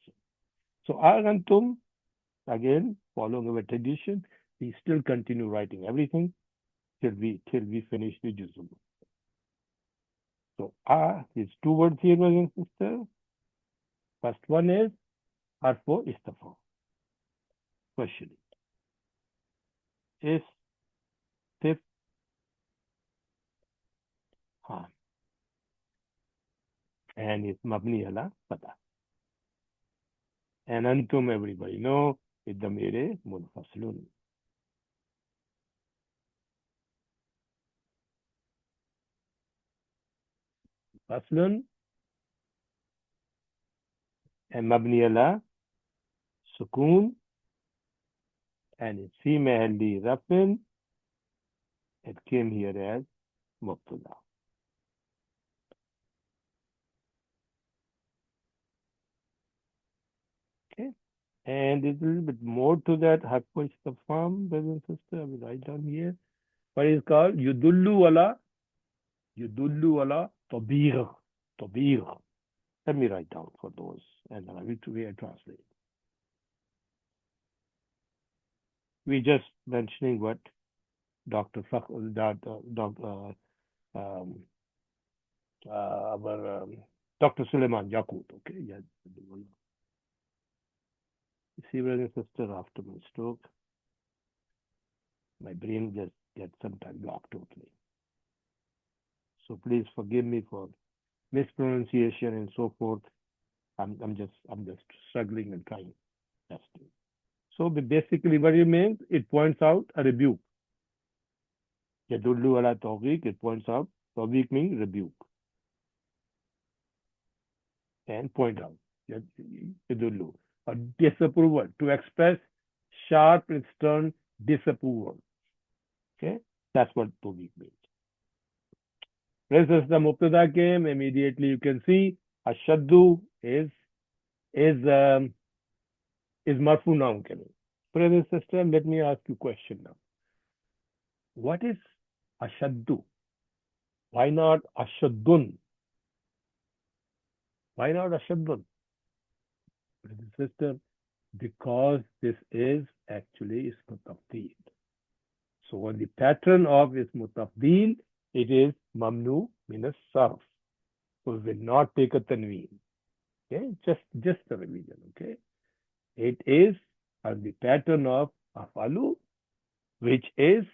So Agantum, again, following our tradition, we still continue writing everything till we finish the juzum. So there's two words here, brothers and sisters. First one is harfu istifa. Question. Istif and it's mabni ala fata. And antum, everybody know, is damir munfaslun. Faslun and mabni ala sukun, and it's fi mahalli rafin. It came here as mubtada. Okay. And there's a little bit more to that. Harfu istifham, brothers and sisters, I will write down here. What is called yudullu ala tabir. Tabir. Let me write down for those, and I will translate. We just mentioning what Dr. Dr. Suleiman Yaqut. Okay, yes. See, brother and sister, after my stroke, my brain just gets sometimes blocked totally. So please forgive me for mispronunciation and so forth. I'm just struggling and trying. So basically, what it means, it points out a rebuke. Yadullu ala tawfiq, it points out. Tawfiq means rebuke. And point out. Yadullu. A disapproval, to express sharp and stern disapproval. Okay, that's what tawfiq means. This is the mubtada came. Immediately you can see ashaddu is marfu noun coming. Brother and sister, let me ask you a question now. What is ashaddu? Why not ashaddun? Why not ashaddun? Brother and sister, because this is actually ismu tafdeel. So on the pattern of ismu tafdeel, it is mamnu min as-sarf. So we will not take a tanween. Okay, just a revision. Okay, it is on the pattern of afalu, which is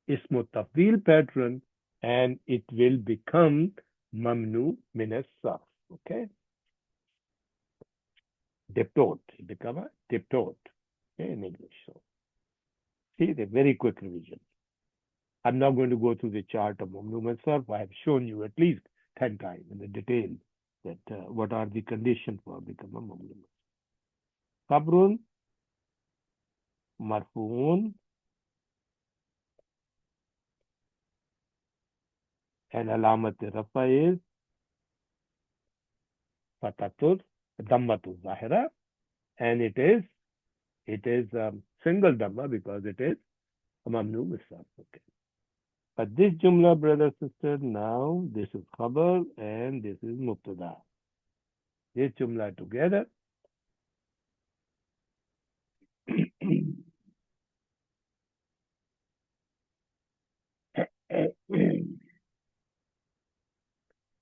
ismu tafdeel pattern, and it will become mamnu min as-sarf. Okay, diptote. It become a diptote. Okay, in English. So see the very quick revision. I'm not going to go through the chart of mamnu min as-sarf. I have shown you at least 10 times in the detail that what are the conditions for becoming a mamnu. Sabrun, marfuun, and alamat rafa is fatatur, dammatul zahira, and it is single damma because it is a mamnu misaf. Okay. But this jumla, brother, sister, now this is khabar and this is mubtada. This jumla together.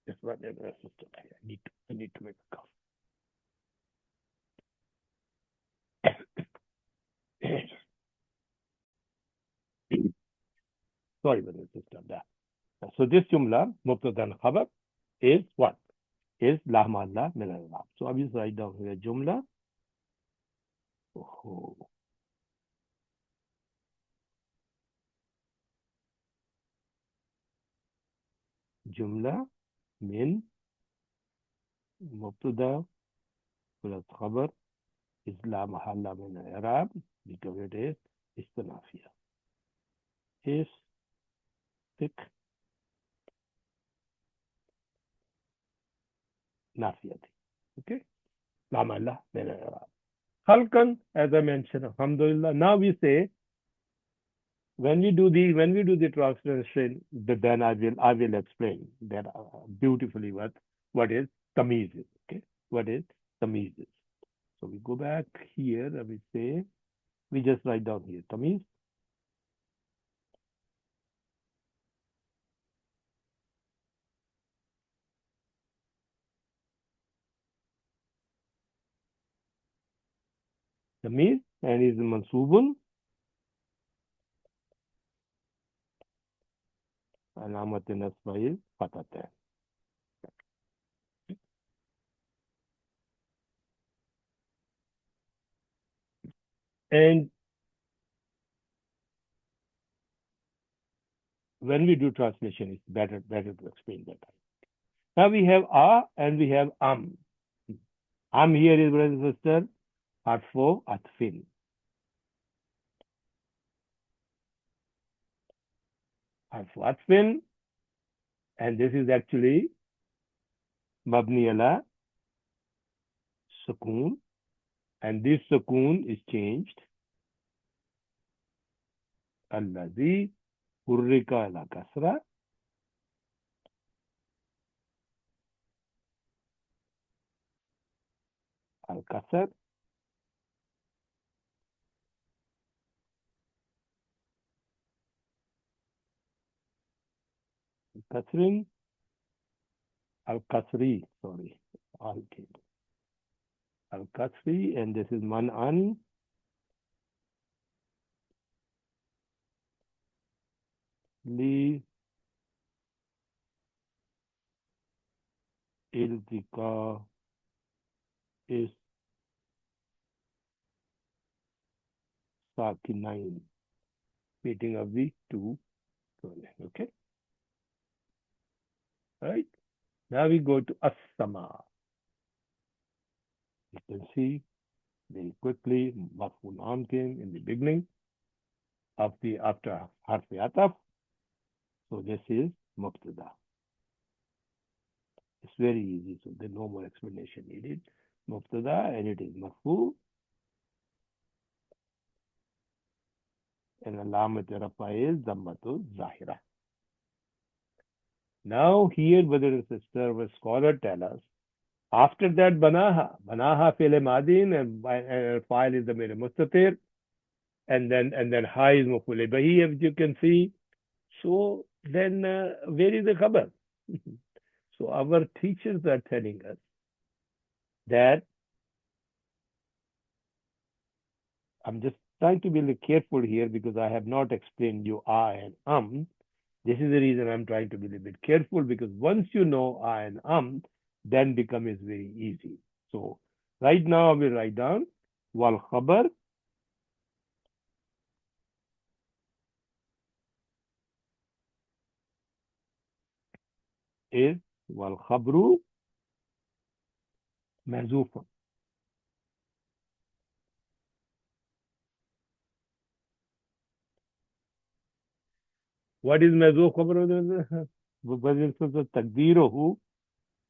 Just one brother, sister. I need to make a cough. Sorry, brother, sister. That. So this jumla, mubtada and khabar, is what? Is la mahalla min al-i'rab. So I'll just write down here jumla. Oh, jumla min mubtada plus khabar is la mahalla min al-i'rab because it is istinafiya. Is nafiyati. Okay? La mahalla min al-i'rab. Khalqan, as I mentioned, alhamdulillah. Now we say when we do the translation, then I will explain that beautifully what is tamiz is. Okay, what is tamiz is. So we go back here and we say we just write down here tamiz. Tamiz and is mansubun alamat nasba is fatatan. And when we do translation, it's better to explain that. Now we have a and we have am. Am here is brother and sister harfo atfin. Harfo atfin, and this is actually mabni ala sukoon, and this sukoon is changed allazi hurrika ala kasra, al kasr, kasrin, al kasri, sorry, al kasri, and this is man an li iltika is sakinain, meeting of the two. Okay, right. Now we go to as-sama. You can see very quickly maf'ul am came in the beginning of the after harfi ataf. So this is mubtada. It's very easy, so there's no more explanation needed. Mubtada and it is marfu, and alamat rafa is dammatul zahira. Now here, brother and sister, our scholar tell us After that, banaha. Banaha fi'l madin and file is the mere mustatir. And then ha is maf'ul bihi, as you can see. So then, where is the khabar? So our teachers are telling us that I'm just trying to be a little careful here because I have not explained you and This is the reason I'm trying to be a little bit careful because once you know and then become is very easy. So right now I will write down wal khabar is wal khabru mahzufun. What is mahzuf khabar? Takdiruhu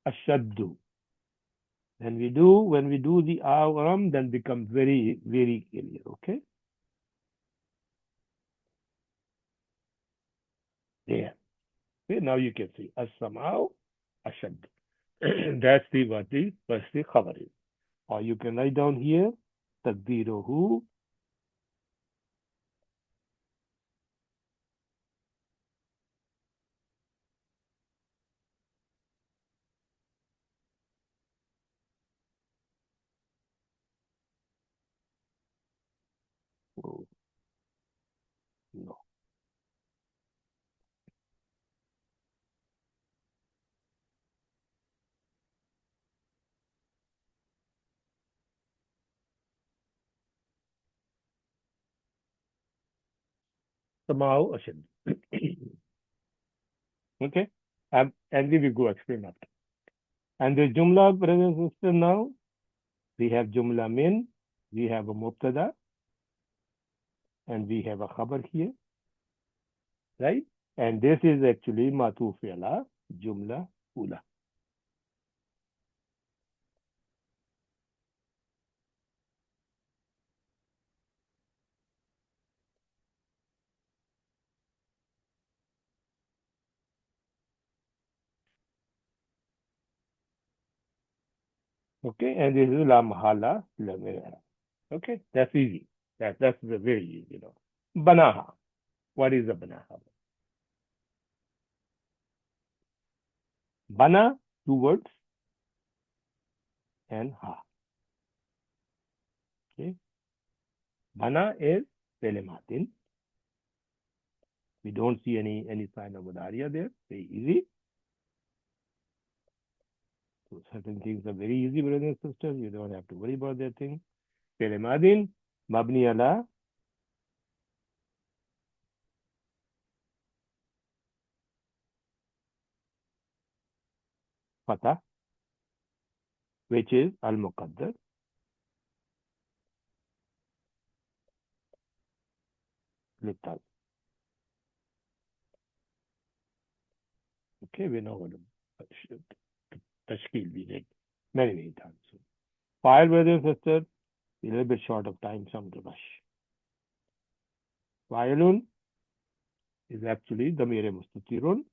ashaddu. When we do the then become very, very clear. Okay? There. Okay, now you can see as-sam'u ashad. That's the what the khabar is. Or you can write down here taqdiruhu oh, no. Sam'u ashad. Okay? And we will go explain after. And the jumla, brothers and sisters, now we have jumla min, we have a mubtada, and we have a khabar here, right? And this is actually matuf ala jumla ula. Okay, and this is la mahala la mera. Okay, that's easy. That's very easy, Banaha. What is a banaha? Bana, two words, and ha. Okay, bana is pelematin. We don't see any sign of Adaria there. Very easy. So certain things are very easy, brothers and sisters. You don't have to worry about that thing. Pelemadin, mabni ala, fatah, which is al muqaddar, littal. Okay, we know what tashkil we did many, many times. So, file, brothers and sisters, a little bit short of time, some to rush. Fa'ilun is actually damir mustatirun.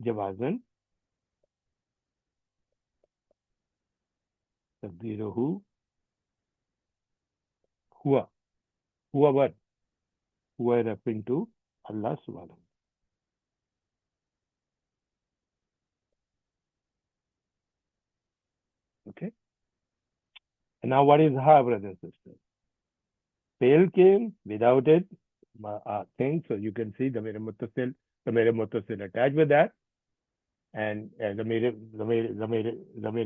Jawazan, taqdiruhu, huwa. Huwa what? Huwa referring to Allah subhanahu. Okay. And now what is ha, brothers and sisters? Fail came without it, thing. So you can see the mere muttasil attached with that. And the mere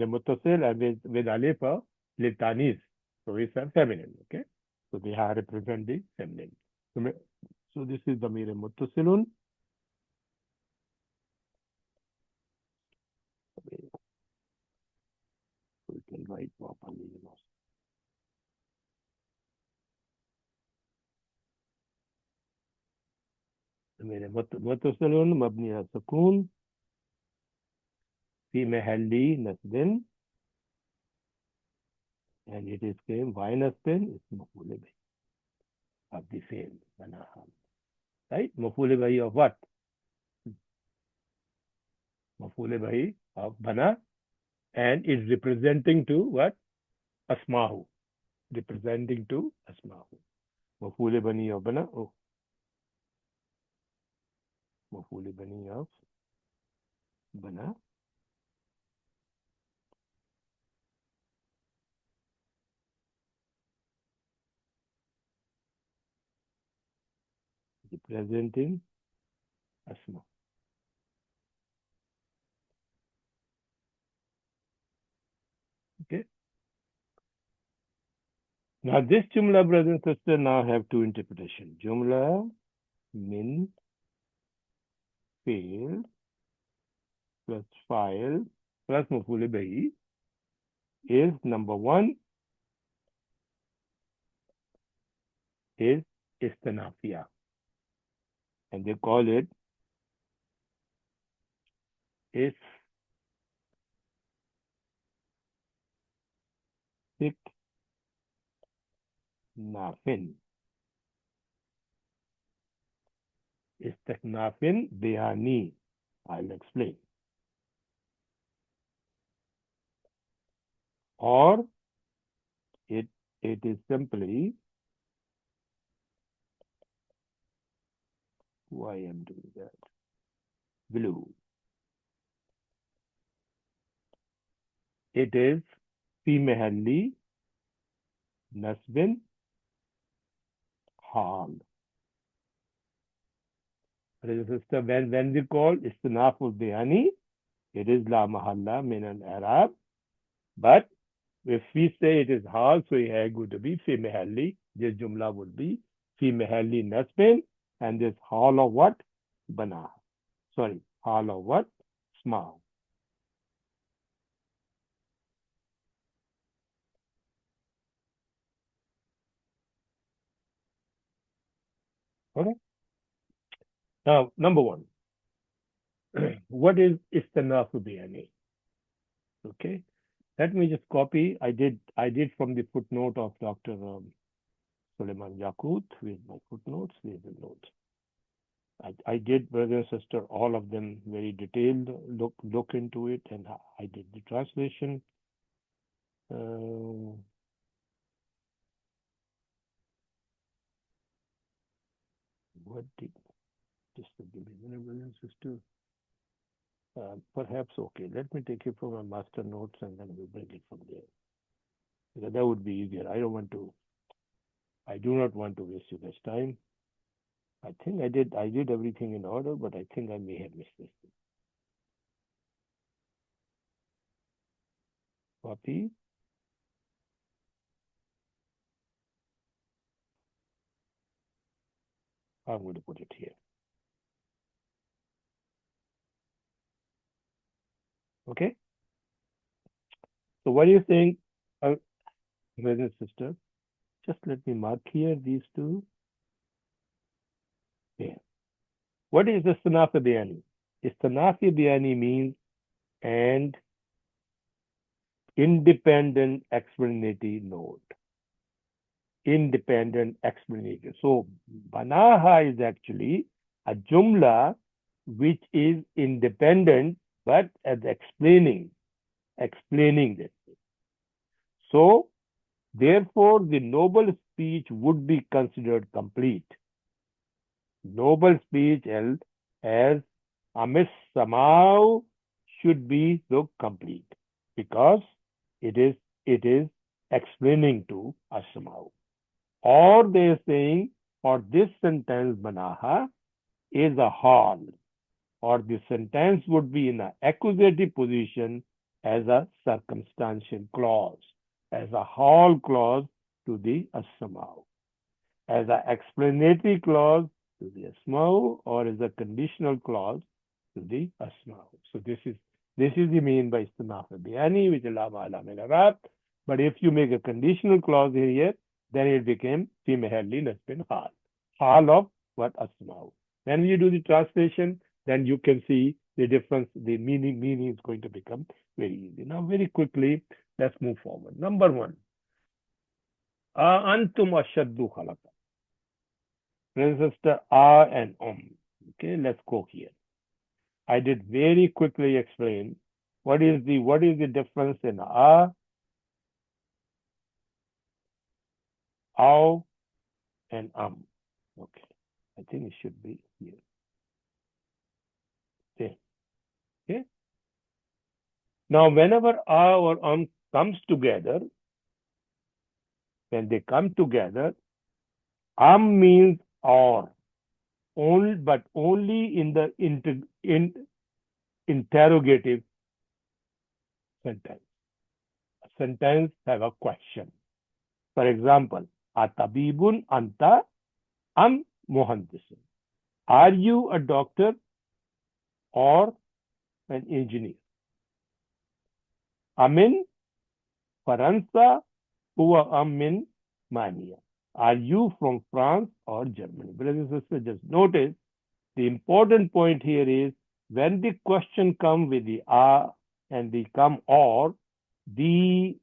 muttasil and with alif litanis. So it's a feminine. Okay. So they have represent the feminine. So this is the mere muttasilun. So we can write properly. मेरे मुतसलुन मबनी अला सुकून في محل نصب and it is came why nasbin is مفعول به of the same بناها right? Mafule bhi of what? Mafule bhi of bana, and it's representing to what? Asmahu. Representing to Asmahu. Mafule bani of bana. Oh, mafule bani of bana. Representing Asma. Okay. Now this Jumla, brothers and sisters, now have two interpretations. Jumla min fail plus file plus mafule bhi is number one is istinafia, and they call it istiknafin. Istiknafin bihani. I'll explain. Or it is simply, why I'm doing that? Blue. It is fi mahalli nasbin hal. Brothers and sisters, when we call istinaful bihani, it is la mahalla min al Arab. But if we say it is hal, so it is going to be fi mahalli. This jumla would be fi mahalli nasbin, and this hal of what? Bana. Sorry, hal of what? Small. Okay. Now, number one, what is istinafu bihani? Okay. Let me just copy. I did from the footnote of Dr. Suleiman Yakut with my footnotes. These are notes. I did, brother and sister, all of them very detailed. Look into it, and I did the translation. Uh, what did just give me a minute, brother and sister? Perhaps okay. Let me take it from my master notes, and then we'll bring it from there. Because that would be easier. I do not want to waste your guys' time. I think I did everything in order, but I think I may have missed this. Copy. I'm going to put it here. Okay. So what do you think, brothers and sisters? Just let me mark here these two. Yeah. What is Istinafi Bayani? Istinafi Bayani means and independent explanatory note. Independent explanation. So Banaha is actually a jumla which is independent but as explaining this. So therefore the noble speech would be considered complete. Noble speech held as Amis Samau should be so complete because it is explaining to Asamau. Or they're saying, or this sentence Banaha is a hall, or the sentence would be in an accusative position as a circumstantial clause, as a hall clause to the Asamau, as an explanatory clause to the Asma'u, or as a conditional clause to the Asma'u. So this is the mean by Istinaf Bayani, which is la ma'ala min Arab. But if you make a conditional clause here, then it became fi mahalli nasbin hal. Hal of what? Asma'u. When you do the translation, then you can see the difference, the meaning is going to become very easy. Now, very quickly, let's move forward. Number one, antum ashaddu khalaqa. Brother and sister, a and Okay, let's go here. I did very quickly explain what is the difference in aw, and Okay, I think it should be here. There. Okay. Now, whenever a or comes together, when they come together, means or, only, but only in the interrogative sentence. A sentence have a question. For example, Atabibun anta am muhandisun. Are you a doctor or an engineer? Amin Faransa huwa amin mania. Are you from France or Germany? Brothers and sisters, just notice the important point here is when the question come with the a and the come or, the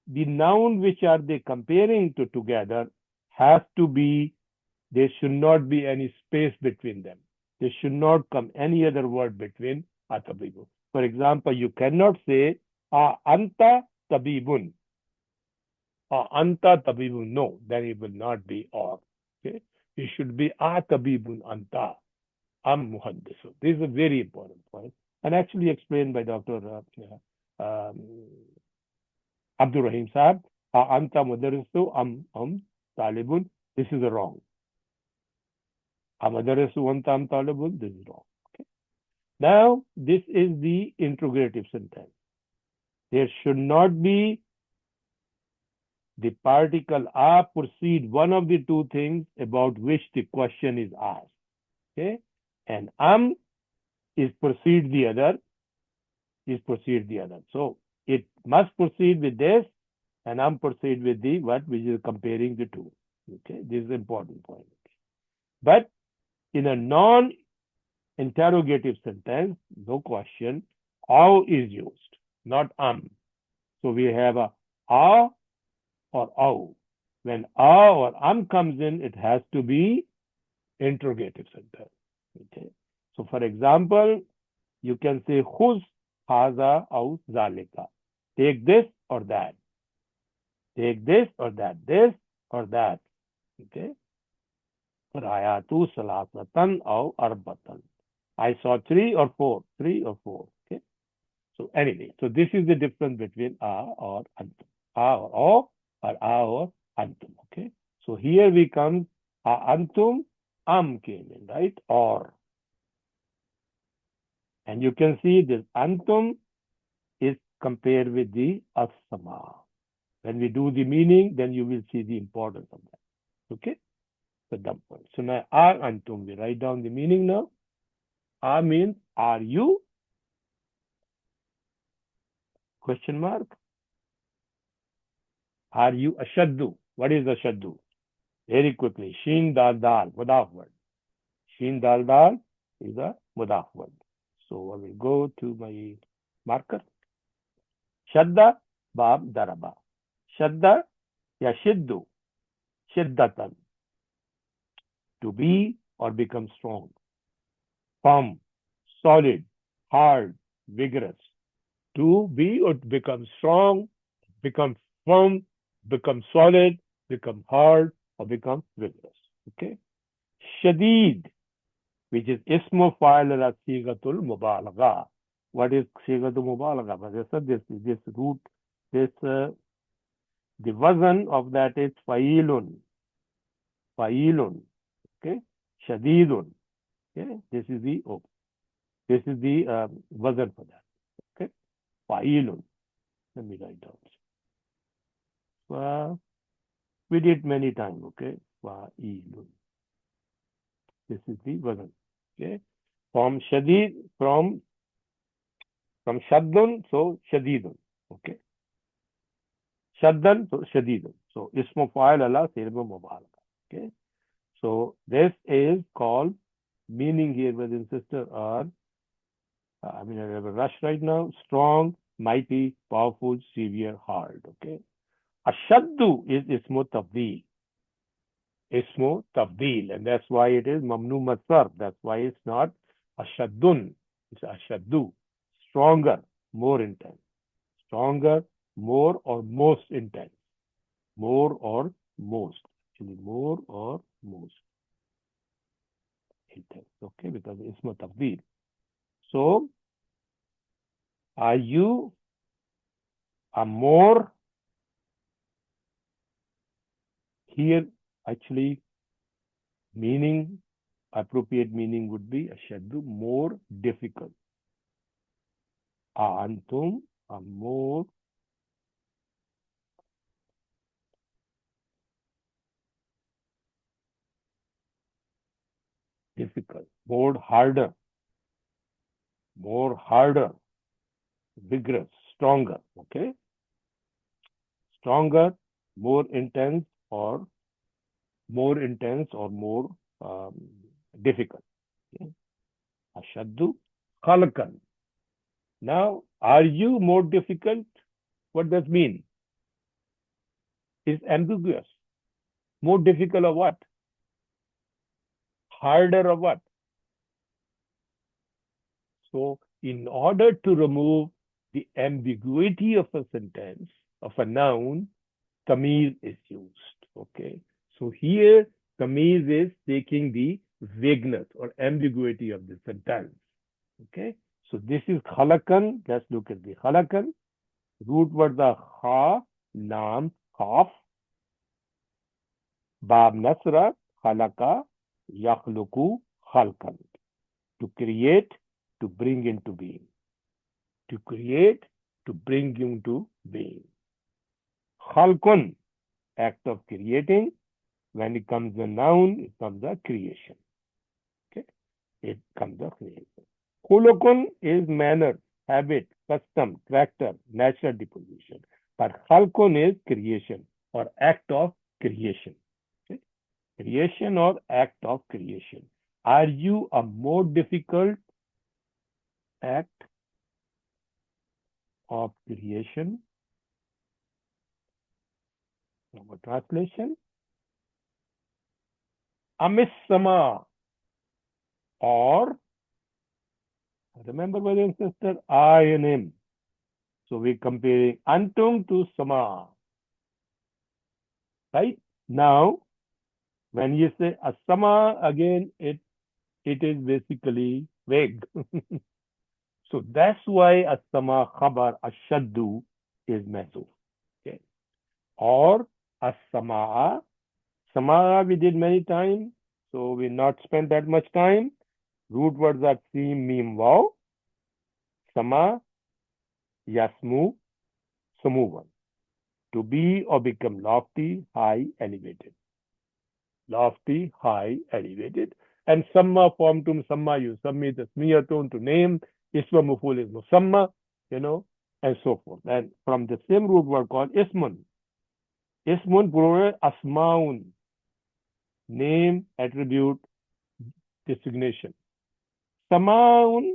noun which are they comparing to together has to be, there should not be any space between them. There should not come any other word between atabibu. For example, you cannot say anta tabibun or anta tabibun. No, then it will not be or. Okay, it should be tabibun anta am muhaddisu. This is a very important point, and actually explained by Dr. Abdul Rahim Saab. Anta mudarrisu am talibun. This is wrong. Amadarasu anta am talibun. This is wrong. Okay. Now, this is the interrogative sentence. There should not be the particle a precede one of the two things about which the question is asked. Okay, and is precede the other. So it must proceed with this, and proceed with the what, which is comparing the two. Okay, this is an important point. But in a non-interrogative sentence, no question, how is used, not So we have a or ow. When or comes in, it has to be interrogative sentence. Okay. So for example, you can say khuz haza aw zalika. Take this or that. Take this or that. This or that. Okay. Rayatu salasatan aw arbatan. I saw 3 or 4. 3 or 4. Okay. So anyway, so this is the difference between a or antum. A or o, or a or antum. Okay. So here we come antum, came in, right? Or. And you can see this antum is compared with the asama. When we do the meaning, then you will see the importance of that. Okay? The dumb point. So now antum, we write down the meaning now. Means are you? Question mark. Are you ashaddu? What is ashaddu? Very quickly. Sheen dal dal, mudaf word. Sheen dal dal is a mudaf word. So I will go to my marker. Shadda bab daraba. Shadda yashiddu. Shiddatan. To be or become strong. Firm, solid, hard, vigorous. To be or become strong, become firm, become solid, become hard, or become vigorous. Okay. Shadid, which is ismu fa'il ala sigatul mubalagha. What is sigatul mubalagha? This root, the wazn of that is fa'ilun. Fa'ilun. Okay. Shadidun. Okay. This is the wazn for that. Okay. Fa'ilun. Let me write down. We did many times. Okay. Fa'ilun. This is the wazn. Okay. From shadid, from shaddun, so shadidun. Okay. Shaddan, so shadidun. So ismu fa'il ala sirma mubalagha. Okay. So this is called, meaning here, brothers and sisters, are, I have a rush right now, strong, mighty, powerful, severe, hard. Okay. Ashaddu is ismu tabdeel. Ismu tabdil, and that's why it is mamnu masar. That's why it's not ashaddun. It's ashaddu, stronger, more intense, stronger, more or most intense, more or most. Actually, more or most intense. Okay, because ismu tabdil. So, are you a more here? Actually, meaning appropriate meaning would be ashaddu, more difficult. Antum are more difficult, more harder, vigorous, stronger. Okay, stronger, more intense, or more um, difficult. Okay? Ashaddu khalqan. Now, are you more difficult? What does mean? It's ambiguous. More difficult or what? Harder or what? So, in order to remove the ambiguity of a sentence, of a noun, tamiz is used. Okay. So here, tamiz is taking the vagueness or ambiguity of the sentence. Okay. So this is khalakan. Let's look at the khalakan. Root words are kha, lam, khaf, bab nasra, khalaka, yakhluku, khalkan. To create, to bring into being. To create, to bring into being. Khalkun, act of creating. When it comes a noun, it comes a creation. Okay, it comes a creation. Khulukun is manner, habit, custom, character, natural disposition. But khalkun is creation or act of creation. Okay? Creation or act of creation. Are you a more difficult act of creation? Our translation. Amis sama, or remember, brother and sister, I and him. So we're comparing antum to sama. Right? Now, when you say asama, again, it is basically vague. So that's why asama khabar ashaddu is mahzuf. Okay. Or asama, sama we did many times, so we not spend that much time. Root words are sim, mim, waw. Sama, yasmu, samuvan. To be or become lofty, high, elevated. Lofty, high, elevated. And samma form to samma you submit the smiyatun to name, isma muful is musamma, and so forth. And from the same root word called ismun. Ismun plural asmaun, name, attribute, designation. Samaun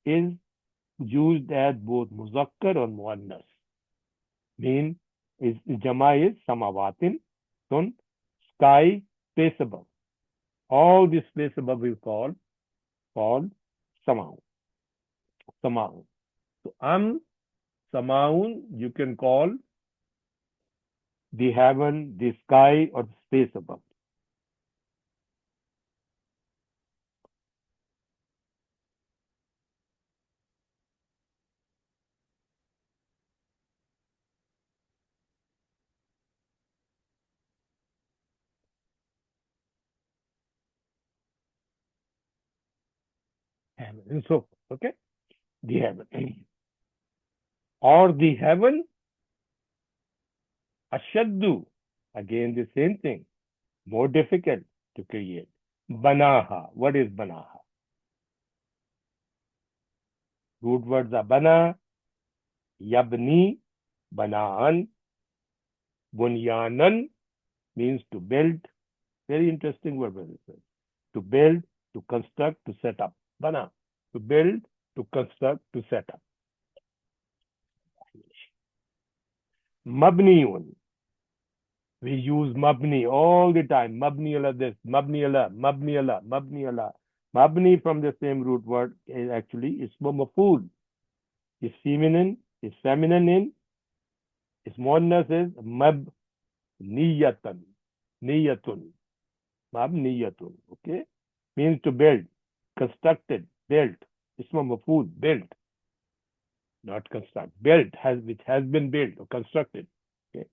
is used as both muzakkar or muannas. Mean is jama is samawatin, sun, sky, space above. All this space above is called samaun. Samaun. So samaun, you can call the heaven, the sky, or the space above. Heaven and so forth. Okay? The heaven. Or the heaven, ashaddu. Again, the same thing. More difficult to create. Banaha. What is banaha? Root words are bana, yabni, banaan, bunyanan means to build. Very interesting word, brother. To build, to construct, to set up. Bana. To build, to construct, to set up. Mabniun. We use mabni all the time. Mabni ala this, mabni ala, mabni ala, mabni ala. Mabni from the same root word is actually ismu maf'ul. Is feminine, is feminine in, is muannas is mabniyatan. Niyatun. Mabniyatun. Okay? Means to build, constructed, built. Ismu maf'ul, built, not construct. Built has which has been built or constructed. Okay?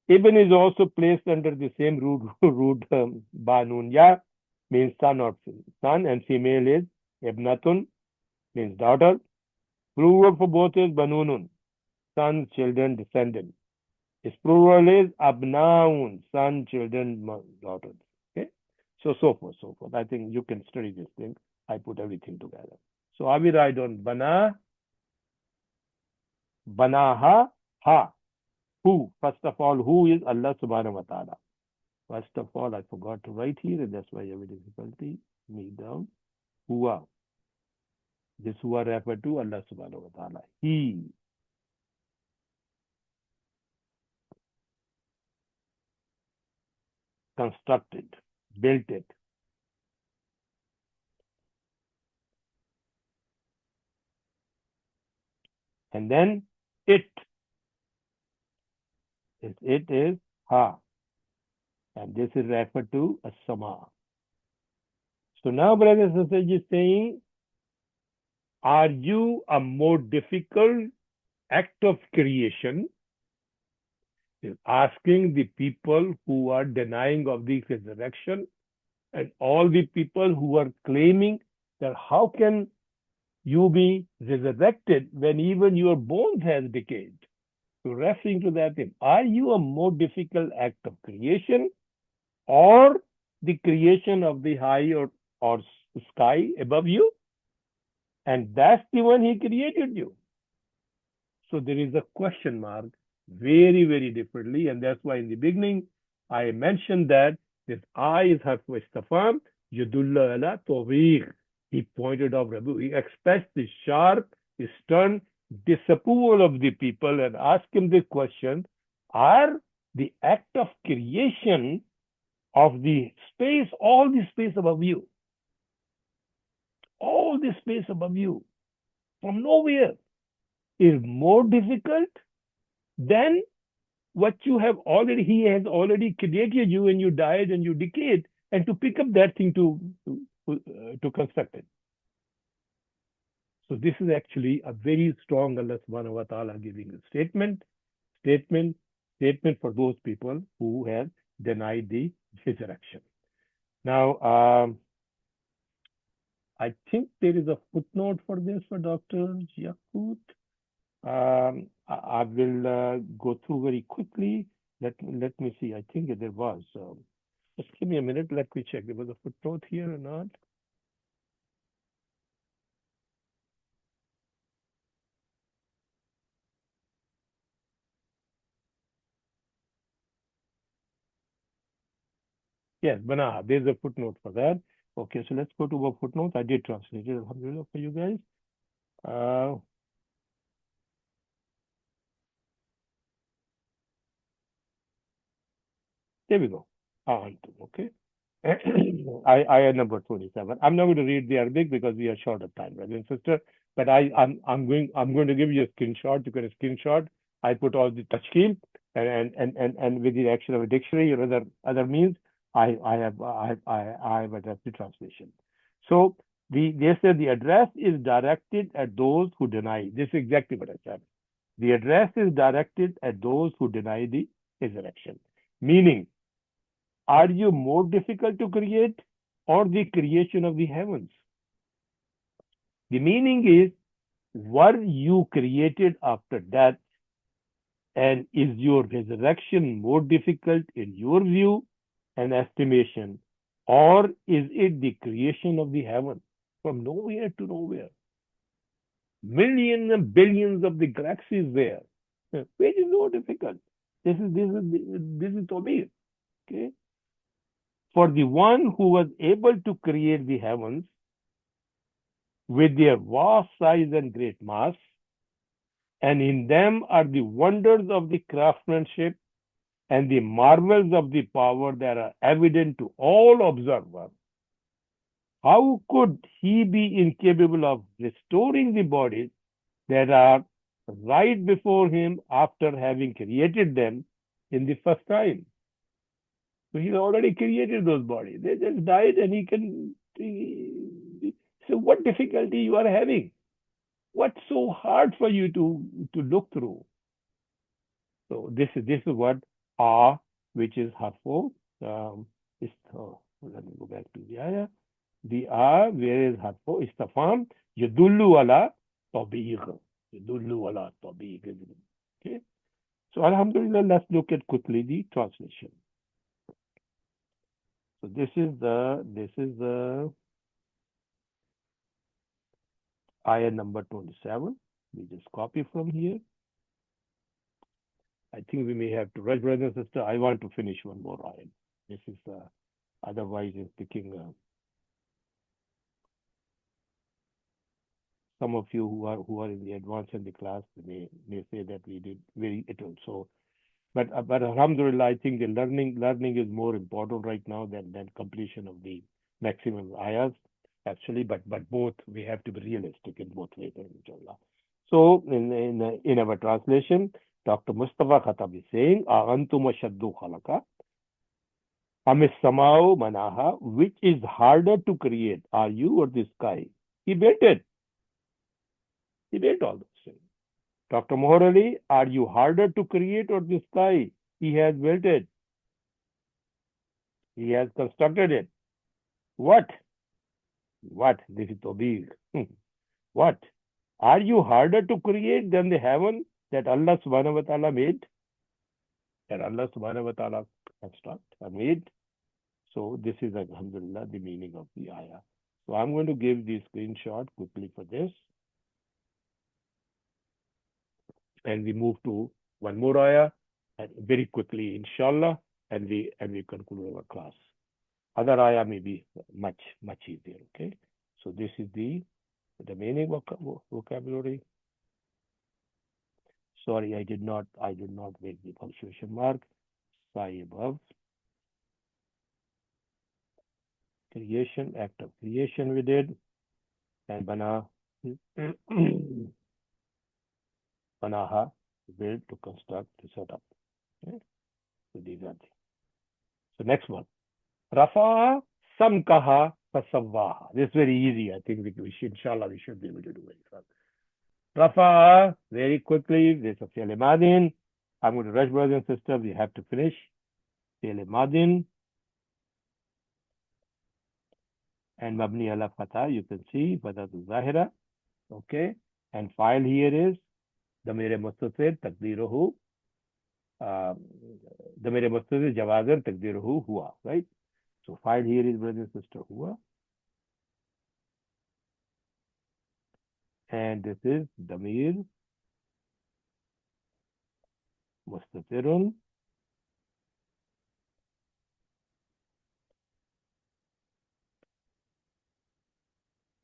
Ibn is also placed under the same root banun. Ya means son or son, and female is ibnatun means daughter. Plural for both is banunun, sons, children, descendants. Its plural is abnaun, son, children, daughters. Okay, so forth, so forth. I think you can study this thing. I put everything together. So I will write on banaha, ha. Who? First of all, who is Allah subhanahu wa ta'ala? First of all, I forgot to write here, and that's why I have a difficulty. Me down. Huwa. This huwa referred to Allah subhanahu wa ta'ala. He constructed, built it. And then it is ha. And this is referred to as sama. So now, brothers and sisters, is saying, are you a more difficult act of creation? Is asking the people who are denying of the resurrection and all the people who are claiming that how can you be resurrected when even your bones has decayed? So referring to that thing, are you a more difficult act of creation or the creation of the high or sky above you? And that's the one he created you. So there is a question mark very, very differently. And that's why in the beginning, I mentioned that this I is harfu istifham, yadulla ala tawfiq. He pointed out, Rabbi, he expressed the sharp, stern disapproval of the people and asked him the question, are the act of creation of the space, all the space above you, all the space above you, from nowhere, is more difficult than what you have already, he has already created you and you died and you decayed, and to pick up that thing to construct it. So this is actually a very strong Allah subhanahu wa ta'ala giving a statement for those people who have denied the resurrection. Now, I think there is a footnote for this for Dr. Yakut. I will go through very quickly. Let me see. I think there was. Just give me a minute. Let me check. There was a footnote here or not. Yes, Banaha. There's a footnote for that. Okay, so let's go to a footnote. I did translate it, alhamdulillah, for you guys. There we go. Okay. I number 27. I'm not going to read the Arabic because we are short of time, brother and sister. But I'm going to give you a screenshot. You can screenshot. I put all the tashkil and with the action of a dictionary or other means, I have addressed the translation. So they said the address is directed at those who deny. This is exactly what I said. The address is directed at those who deny the resurrection. Meaning, are you more difficult to create or the creation of the heavens? The meaning is, were you created after death, and is your resurrection more difficult in your view and estimation, or is it the creation of the heaven from nowhere to nowhere? Millions and billions of the galaxies there. Which is more difficult? This is Tobir. Okay. For the one who was able to create the heavens with their vast size and great mass, and in them are the wonders of the craftsmanship and the marvels of the power that are evident to all observers, how could he be incapable of restoring the bodies that are right before him after having created them in the first time? So he's already created those bodies. They just died and he can. So what difficulty you are having? What's so hard for you to look through? So this is what ah, which is harfo. Is let me go back to the ayah. The ah, where is harfo istifham yadullu ala tabiq. Yadullu ala tabiq. Okay. So alhamdulillah, let's look at quickly the translation. So this is the ayah number 27. We just copy from here. I think we may have to rush, brother and sister. I want to finish one more ayah. This is otherwise it's picking. Some of you who are in the advanced in the class may say that we did very little. So, but alhamdulillah, I think the learning is more important right now than completion of the maximum ayahs actually. But both we have to be realistic in both ways, inshallah. So in our translation, Dr. Mustafa Khatab is saying, "Antum ashaddu khalaqa." Amissamao manaha, which is harder to create, are you or the sky? He built it. He built all those things. Dr. Mohar, are you harder to create or the sky? He has built it. He has constructed it. What? What? This is Tobir. What? Are you harder to create than the heaven that Allah subhanahu wa ta'ala made? That Allah subhanahu wa ta'ala construct or made? So this is, alhamdulillah, the meaning of the ayah. So I'm going to give the screenshot quickly for this. And we move to one more ayah and very quickly, inshallah, and we conclude our class. Other ayah may be much easier. Okay, so this is the remaining vocabulary. Sorry, I did not make the punctuation mark. Sai above. Creation, act of creation we did, and bana banaha, build, to construct, to set up. Okay? So these are the. So next one. Rafa samkaha fasawwaha. This is very easy. I think we should, inshallah, we should be able to do it. Rafa, very quickly, there's a fi'l madin. I'm going to rush, brothers and sisters. We have to finish. Fi'l madin. And mabni ala fatha, you can see, fathatul zahira. Okay. And file here is damir mustafir takdiruhu. Damir mustafir jawazan takdiruhu huwa. Right? So file here is, brother and sister, huwa. And this is damir mustafirun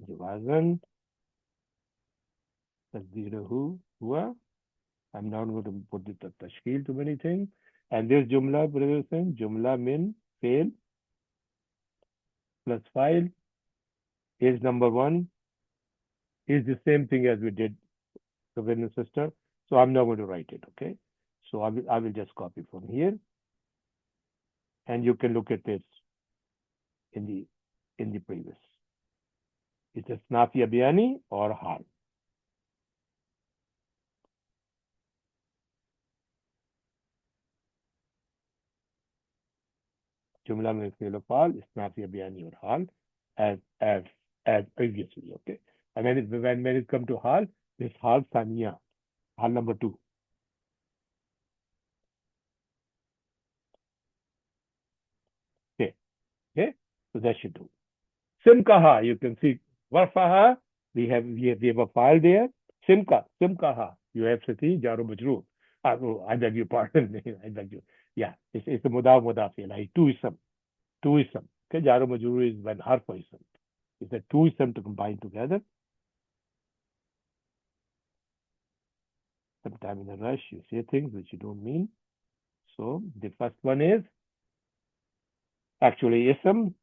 jawazan takdiruhu huwa. I'm not going to put the tashkil to many things. And this jumla, brothers and jumla min fail plus file is number one is the same thing as we did, brother and sister. So I'm not going to write it. Okay. So I will just copy from here, and you can look at this in the previous. It's a snafiya biyani or hal. Jumla mein fail of hal, snafiya biyani or hal, as previously. Okay. And when it come to hal, this hal thaniya, hal number 2. Okay. Okay. So that should do. Simkaha, you can see warfaha. We have a file there. Simkaha. You have to see jaru majrur. I beg your pardon. I beg you. Yeah, it's a mudaf like two ism. Okay, jaru majrur is when harfa ism. It's a two ism to combine together. Sometimes in a rush, you say things which you don't mean. So the first one is actually ism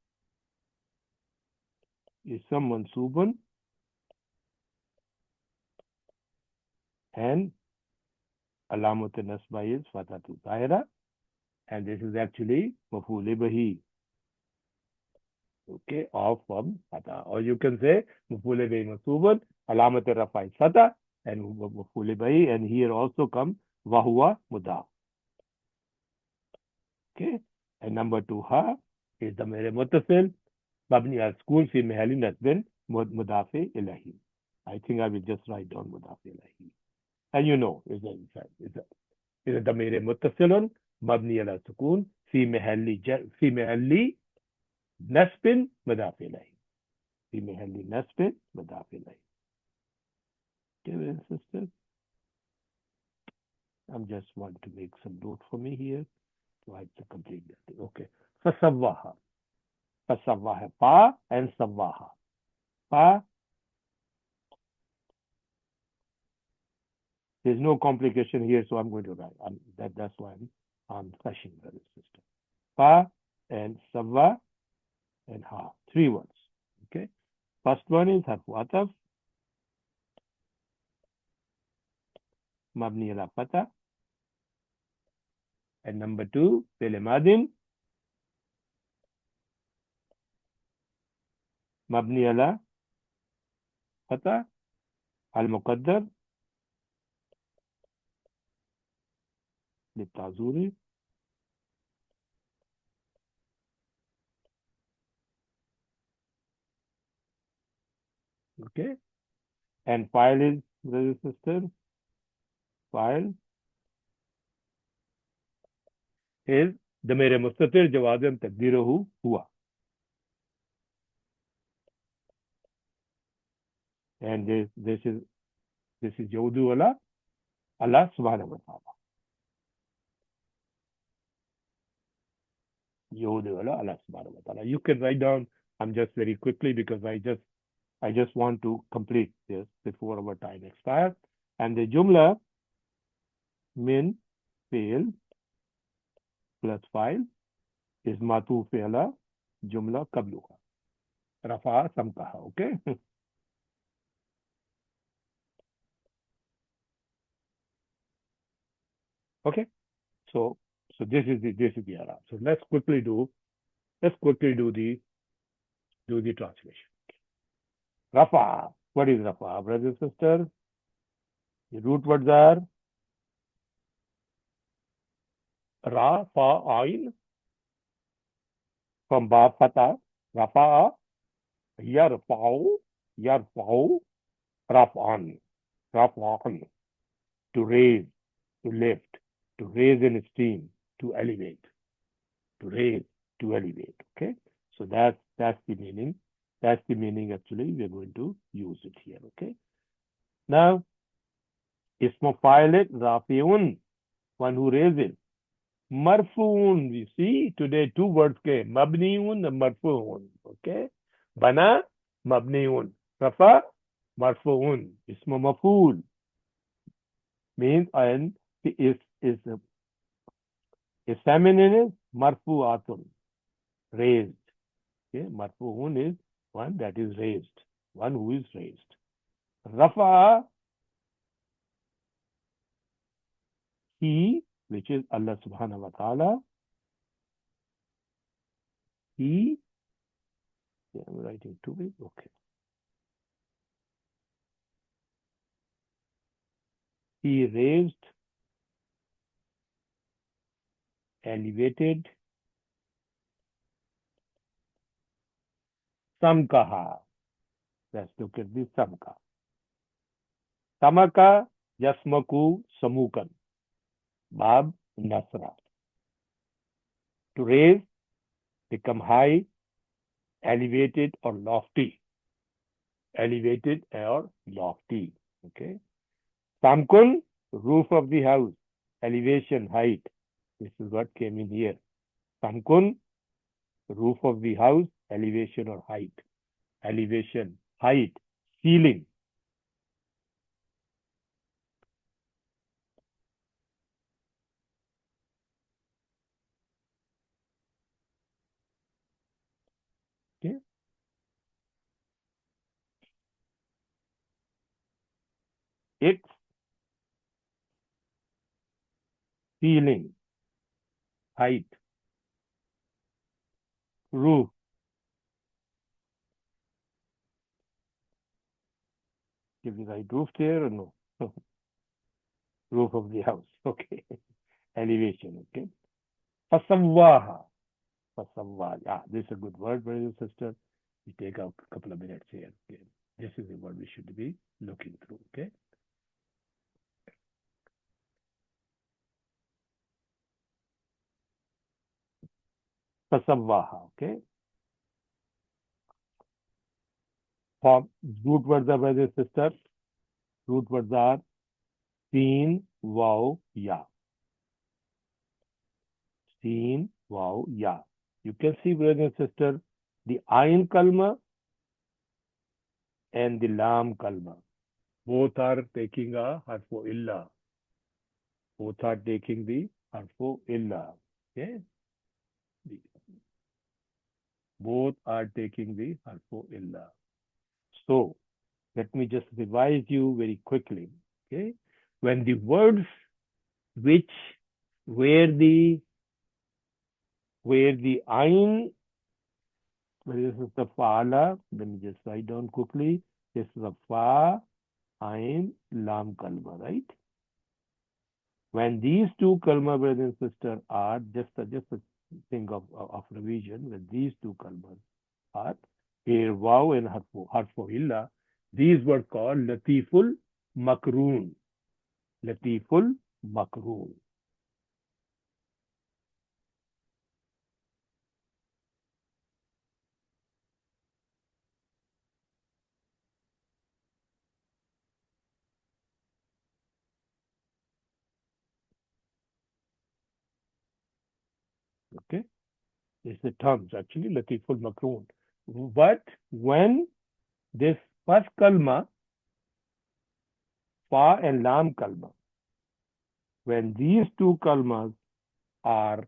mansubun, and alamat nasba is fatatu zahira, and this is actually maf'ul bihi, okay, of from fata. Or you can say maf'ul bihi mansubun, alamat rafa is fata, and maf'ul bihi, and here also come wahuwa mudaf. Okay, and number two, ha is the mere muttasil mabni al school fi mahali nasbin mudafi ilahi. I think I will just write down mudafi ilahi. And you know, is a damir muttasilun mabni ala sukun fi mahalli nasbin mudafi ilahi. Fi mahalli nasbin mudafi ilahi. Okay, sisters, I'm just want to make some note for me here to have to complete that. Okay, fasawwaha. Fasawwaha, pa and sawaha. Pa, there's no complication here, so I'm going to write. That's why I'm flashing the system. Pa and sawa and ha. Three words. Okay. First one is harfu ataf, mabni ala fata. And number two, fi'l madin, mabni ala fata, al muqaddar, للتعذوري. Okay. And file is, brothers and sisters, file is damir mustatir jawazan taqdiruhu huwa. And this is Yaudu ala Allah subhanahu wa ta'ala. Yaudu ala Allah subhanahu wa ta'ala. You can write down, I'm just very quickly because I just want to complete this before our time expires. And the jumla min fi'l plus file is matuf ala jumla qabluha. Rafa samkaha, okay? Okay. So this is the Arab. So let's quickly do the translation. Rafa. What is Rafa, brothers and sisters? The root words are Ra, Fa, Ain, from Ba, Fata, Rafa, Yarfa'u, Raf'an, Raf'an, to raise, to lift, to raise in esteem, to elevate, to raise, to elevate. Okay, so that's the meaning. That's the meaning. Actually, we're going to use it here. Okay. Now, ismu fa'il rafi'un, one who raises. Marfu'un, we see today two words came, mabni'un and marfu'un. Okay. Bana, mabni'un. Rafa, marfu'un. Ismu maf'ul means, and is feminine is marfu'atun, raised. Okay. Marfu'un is one that is raised, one who is raised. Rafa, he, which is Allah subhanahu wa ta'ala, he, yeah, I'm writing too big, okay. He raised, elevated, samkaha. Let's look at this samka. Samaka, yasmaku, samukan. Bab, nasra. To raise, become high, elevated or lofty. Elevated or lofty. Okay. Samkun, roof of the house, elevation, height. This is what came in here. Samkun, roof of the house, elevation or height. Elevation, height, ceiling. its ceiling, height, roof. Give the right roof there or no? Roof of the house. Okay. Elevation. Okay. Fasawwaha. Fasawwa. Yeah, this is a good word, brothers and sisters. We take a couple of minutes here. Okay. This is the word we should be looking through. Okay. Fasawwaha. Okay. For root words are, brothers and sisters. Root words are seen, wow, ya. Seen, wow, ya. You can see, brothers and sisters, the ayn kalma and the lam kalma. Both are taking a harfu illa. Both are taking the harfu illa. Okay? Both are taking the harfu illa. So, let me just revise you very quickly. Okay? When the words which where the ayn, this is the fa'ala, let me just write down quickly. This is a fa, ayn, lam kalma, right? When these two kalma, brothers and sisters, are just a thing of revision, when these two kalmas are here, wow and harfu illa, these were called latiful makroon. Latiful makroon. Okay, it's the terms actually latiful makroon. But when this first kalma, fa and lam kalma, when these two kalmas are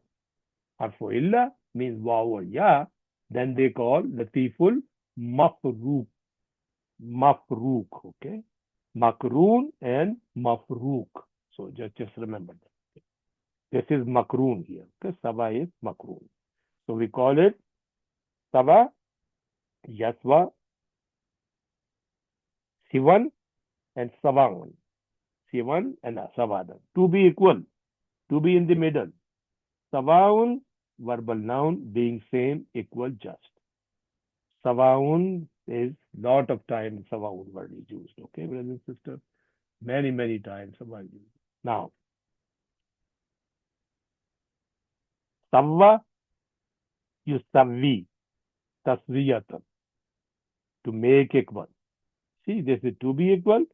harfu illa, means waw or ya, then they call latiful mafrook. Mafrook, okay? Makroon and mafrook. So just remember that. This is makroon here. Okay? Saba is makroon. So we call it saba, yaswa, sivan, and savan. Sivan and savada. To be equal, to be in the middle. Sawaun, verbal noun, being same, equal, just. Sawaun is lot of times Sawaun word is used. Okay, brothers and sisters? Many, many times Sawaun is used. Now, Savva, Yusavvi, Tasviyatan, to make equal. See, this is to be equal,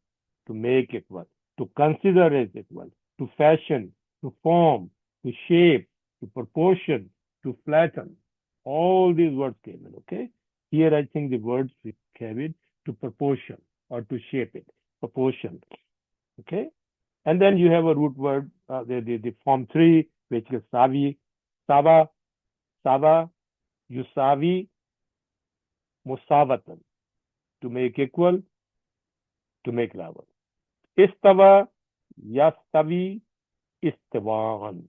to make equal, to consider as equal, to fashion, to form, to shape, to proportion, to flatten. All these words came in, okay? Here I think the words we have it to proportion or to shape it, proportion, okay? And then you have a root word, the form three, which is savi, sava, sava, yusavi, musavatan, to make equal, to make level. Istava, yastavi, istavan,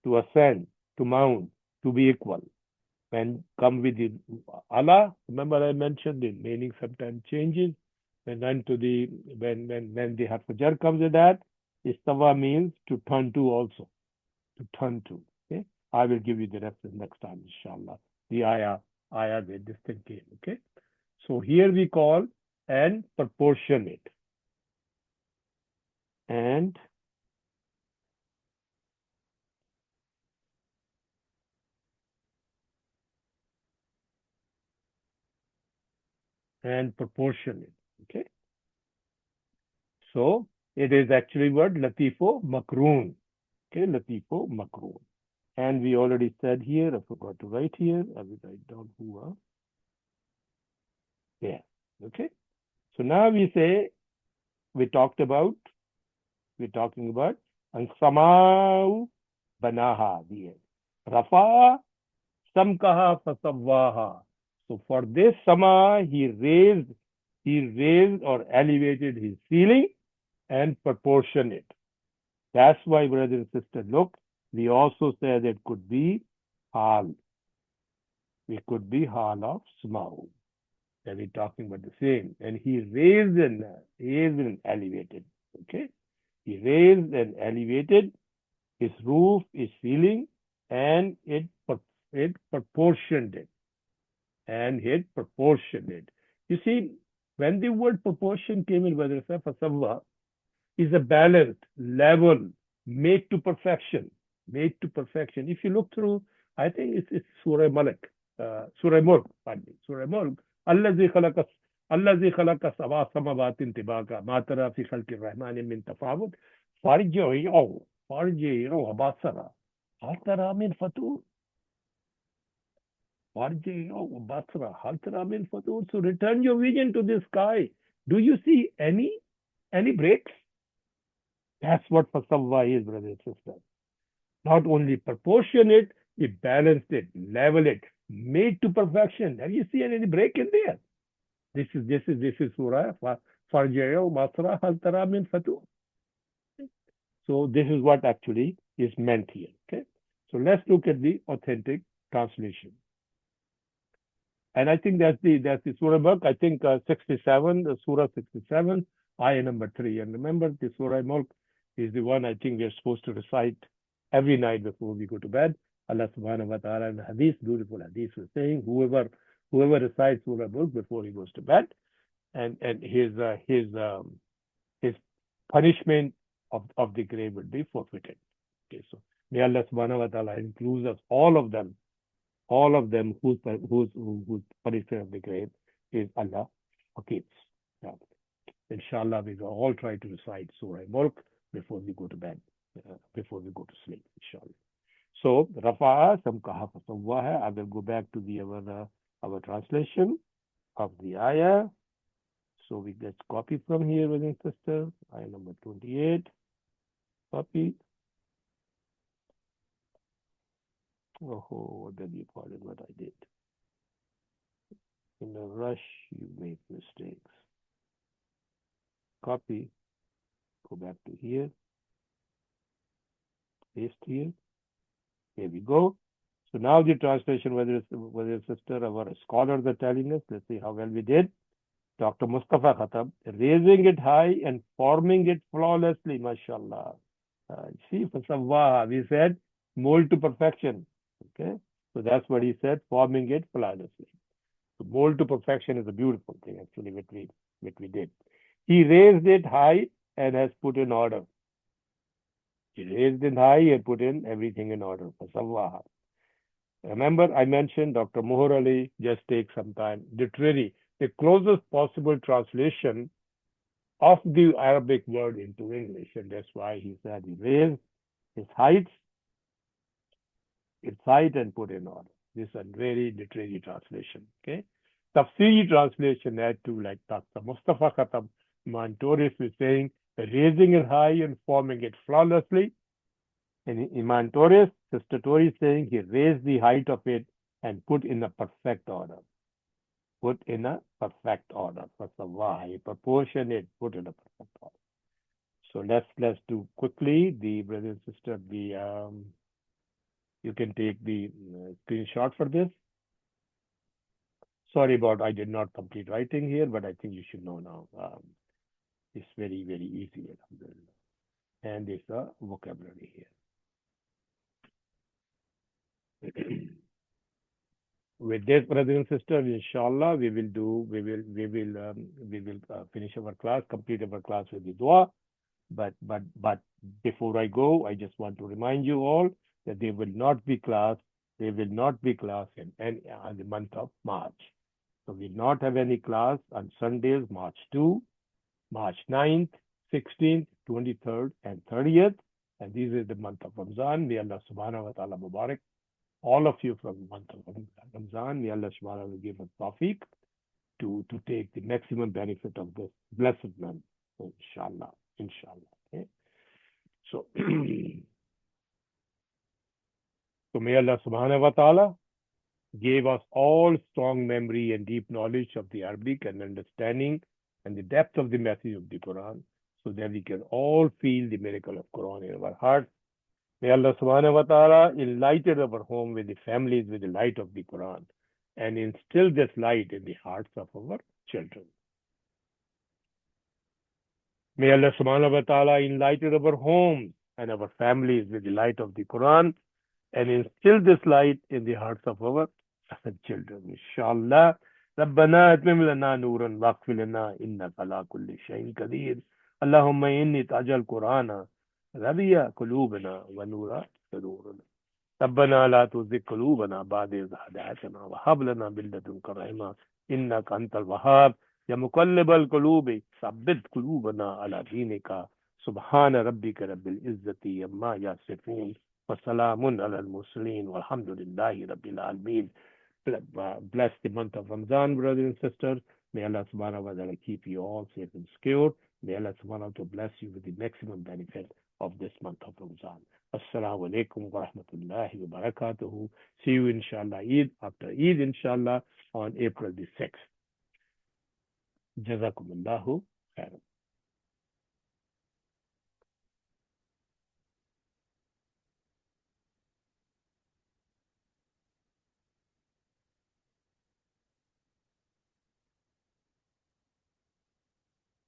to ascend, to mount, to be equal. When come with the Allah, remember I mentioned the meaning sometimes changes. When to the when the harf comes with that, istawa means to turn to also, to turn to. Okay, I will give you the reference next time, inshallah. The ayah where this thing came. Okay, so here we call and proportionate and proportionate. Okay, so it is actually word latifo makroon. Okay, latifo makroon. And we already said here, I forgot to write here. I will write down who are. Yeah. Okay. So now we say we talked about we're talking about and samau banaha the rafa samkaha fasawwaha. So for this sama he raised or elevated his ceiling and proportionate. That's why, brothers and sisters, look, we also said it could be hal. It could be hal of small. And we're talking about the same. And he is in elevated. Okay? He raised and elevated. His roof is ceiling, and it proportioned it. And it proportioned it. You see, when the word proportion came in, whether it's a is a balanced, level, made to perfection. Made to perfection. If you look through, I think it's Surah Malik, Surah Mulk, pardon me, Surah Mulk. الذي خلق الذي خلق سبع سماوات طباقا ما ترى في خلق الرحمن من تفاوت فارجعوا بصرا هل ترى من فطور فارجعوا بصرا هل ترى من فطور. So return your vision to the sky. Do you see any breaks? That's what Fasawwa is, brothers and sisters. Not only proportionate, he balanced it, level it, made to perfection. Have you seen any break in there? This is Surah Farjayo Masra Hal Tara Min Fatu. So this is what actually is meant here. Okay. So let's look at the authentic translation. And I think that's the Surah Mulk. I think 67, the Surah 67, ayah number 3. And remember, the Surah Mulk is the one I think we're supposed to recite every night before we go to bed. Allah subhanahu wa ta'ala in the hadith, beautiful hadith, was saying, whoever recites Surah Mulk before he goes to bed, and his punishment of the grave would be forfeited. Okay, so may Allah subhanahu wa ta'ala includes us, all of them whose punishment of the grave is Allah forgives. Yeah. Inshallah, we will all try to recite Surah Mulk before we go to bed, before we go to sleep, inshallah. So, Rafa'a, some kaha fasawwa hai. I will go back to our translation of the ayah. So we get copy from here, brothers and sisters. Ayah number 28. Copy. Oh, what did you call it? What I did? In a rush, you make mistakes. Copy. Go back to here. Paste here. Here we go. So now the translation, whether it's sister or our scholars are telling us, let's see how well we did. Dr. Mustafa Khatab, raising it high and forming it flawlessly, mashallah. See, for Sawwaha, we said mold to perfection. Okay, so that's what he said, forming it flawlessly. So mold to perfection is a beautiful thing, actually, what we did. He raised it high and has put in order. He raised it high and put in everything in order for Sawwaha. Remember, I mentioned Dr. Mohar Ali, just take some time. Literally, the closest possible translation of the Arabic word into English. And that's why he said he raised his height and put in order. This is a very literary translation. Okay. Tafsiri translation had to, like Dr. Mustafa Khatam Mantoris is saying, raising it high and forming it flawlessly. And Imam Torres, Sister Tori is saying he raised the height of it and put in a perfect order. Put in a perfect order. He proportioned it, put in a perfect order. So let's do quickly the brother and sister. You can take the screenshot for this. Sorry about I did not complete writing here, but I think you should know now. It's very, very easy. And there's a vocabulary here. With this, brothers and sisters, inshallah, we will finish our class, complete our class with the dua. But before I go, I just want to remind you all that there will not be class. There will not be class in the month of March. So we will not have any class on Sundays, March 2, March 9th, 16th, 23rd, and 30th. And this is the month of Ramzan. May Allah subhanahu wa ta'ala mubarak all of you from the month of Ramzan. May Allah subhanahu wa ta'ala give us tawfiq to take the maximum benefit of this blessed month. Inshallah. Okay. So, so may Allah subhanahu wa ta'ala give us all strong memory and deep knowledge of the Arabic and understanding and the depth of the message of the Quran, so that we can all feel the miracle of Quran in our heart. May Allah subhanahu wa ta'ala enlighten our home with the families with the light of the Quran and instill this light in the hearts of our children. May Allah subhanahu wa ta'ala enlighten our homes and our families with the light of the Quran and instill this light in the hearts of our children. Inshallah. ربنا اتمم لنا نورا واغفر لنا انك على كل شيء قدير اللهم اني تجعل القران ربيع قلوبنا ونور صدورنا ربنا لا تزغ قلوبنا بعد إذ هديتنا وهب لنا من لدنك رحمة إنك أنت الوهاب يا مقلب القلوب ثبت قلوبنا على دينك سبحان ربك رب العزة عما يصفون وسلام على المرسلين والحمد لله رب العالمين. Bless the month of Ramadan, brothers and sisters. May Allah subhanahu wa ta'ala keep you all safe and secure. May Allah subhanahu wa ta'ala bless you with the maximum benefit of this month of Ramadan. Assalamu alaikum wa rahmatullahi wa barakatuhu. See you inshallah Eid, after Eid inshallah on April the 6th. Jazakumullahu khairan.